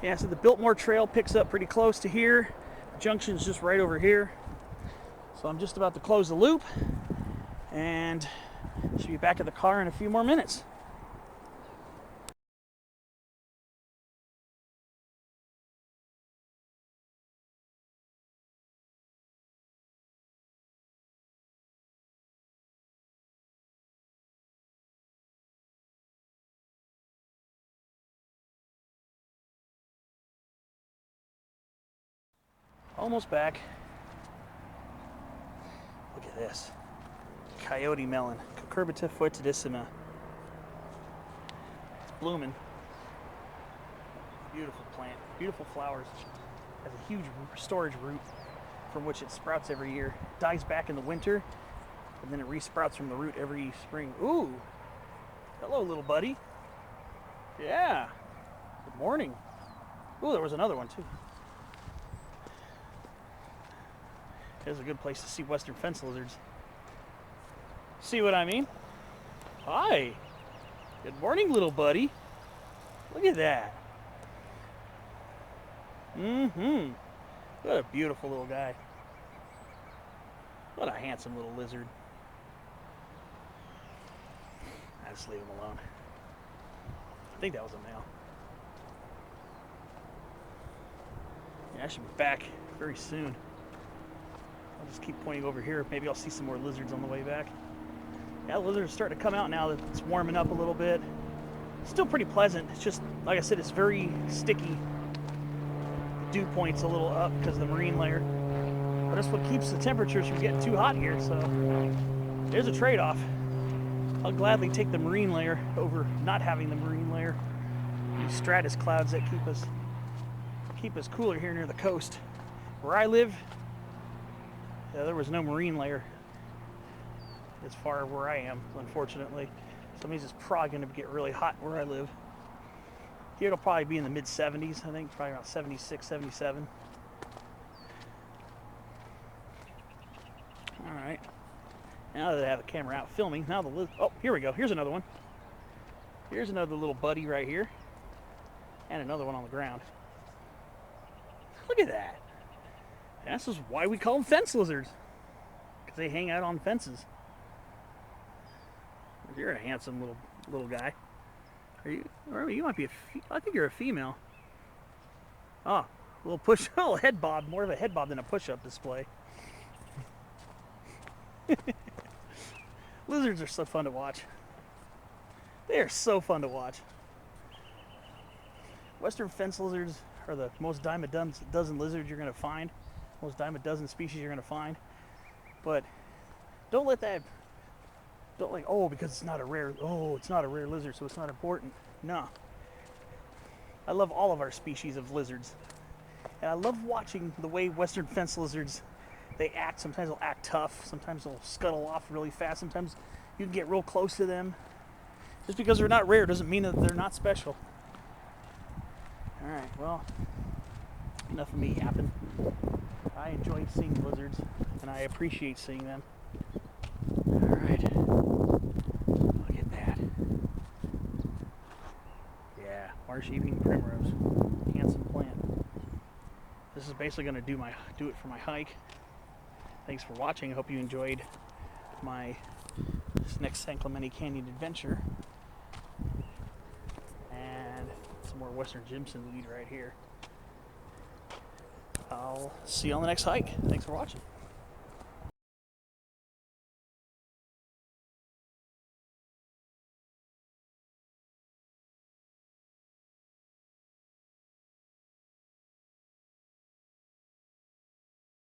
yeah, so the Biltmore Trail picks up pretty close to here. The junction's just right over here. So I'm just about to close the loop, and should be back at the car in a few more minutes. Almost back. Look at this. Coyote melon. Cucurbita fortissima. It's blooming. Beautiful plant. Beautiful flowers. Has a huge storage root from which it sprouts every year. Dies back in the winter, and then it resprouts from the root every spring. Ooh! Hello, little buddy. Yeah. Good morning. Ooh, there was another one too. There's a good place to see western fence lizards. See what I mean? Hi. Good morning, little buddy. Look at that. What a beautiful little guy. What a handsome little lizard. I just leave him alone. I think that was a male. Yeah, I should be back very soon. I'll just keep pointing over here. Maybe I'll see some more lizards on the way back. Yeah, the lizards are starting to come out now that it's warming up a little bit. Still pretty pleasant. It's just, like I said, it's very sticky. The dew point's a little up because of the marine layer. But that's what keeps the temperatures from getting too hot here, so there's a trade-off. I'll gladly take the marine layer over not having the marine layer. These stratus clouds that keep us cooler here near the coast. Where I live, yeah, there was no marine layer as far where I am, unfortunately. So it means it's probably going to get really hot where I live. Here it'll probably be in the mid-70s, I think, probably around 76, 77. All right. Now that I have the camera out filming, now oh, here we go. Here's another one. Here's another little buddy right here. And another one on the ground. Look at that. And this is why we call them fence lizards. Because they hang out on fences. You're a handsome little guy. Are you? Or you might be I think you're a female. Oh, a little head bob. More of a head bob than a push-up display. Lizards are so fun to watch. They are so fun to watch. Western fence lizards are the most dime a dozen lizards you're going to find. Most dime a dozen species you're going to find. But don't let that, oh, because it's not a rare lizard, so it's not important. No. I love all of our species of lizards. And I love watching the way Western fence lizards, they act. Sometimes they'll act tough. Sometimes they'll scuttle off really fast. Sometimes you can get real close to them. Just because they're not rare doesn't mean that they're not special. All right, well, enough of me yapping. I enjoy seeing lizards, and I appreciate seeing them. All right, look at that. Yeah, marsh-eating primrose, handsome plant. This is basically going to do it for my hike. Thanks for watching. I hope you enjoyed my next San Clemente Canyon adventure. And some more Western Jimson weed right here. I'll see you on the next hike. Thanks for watching.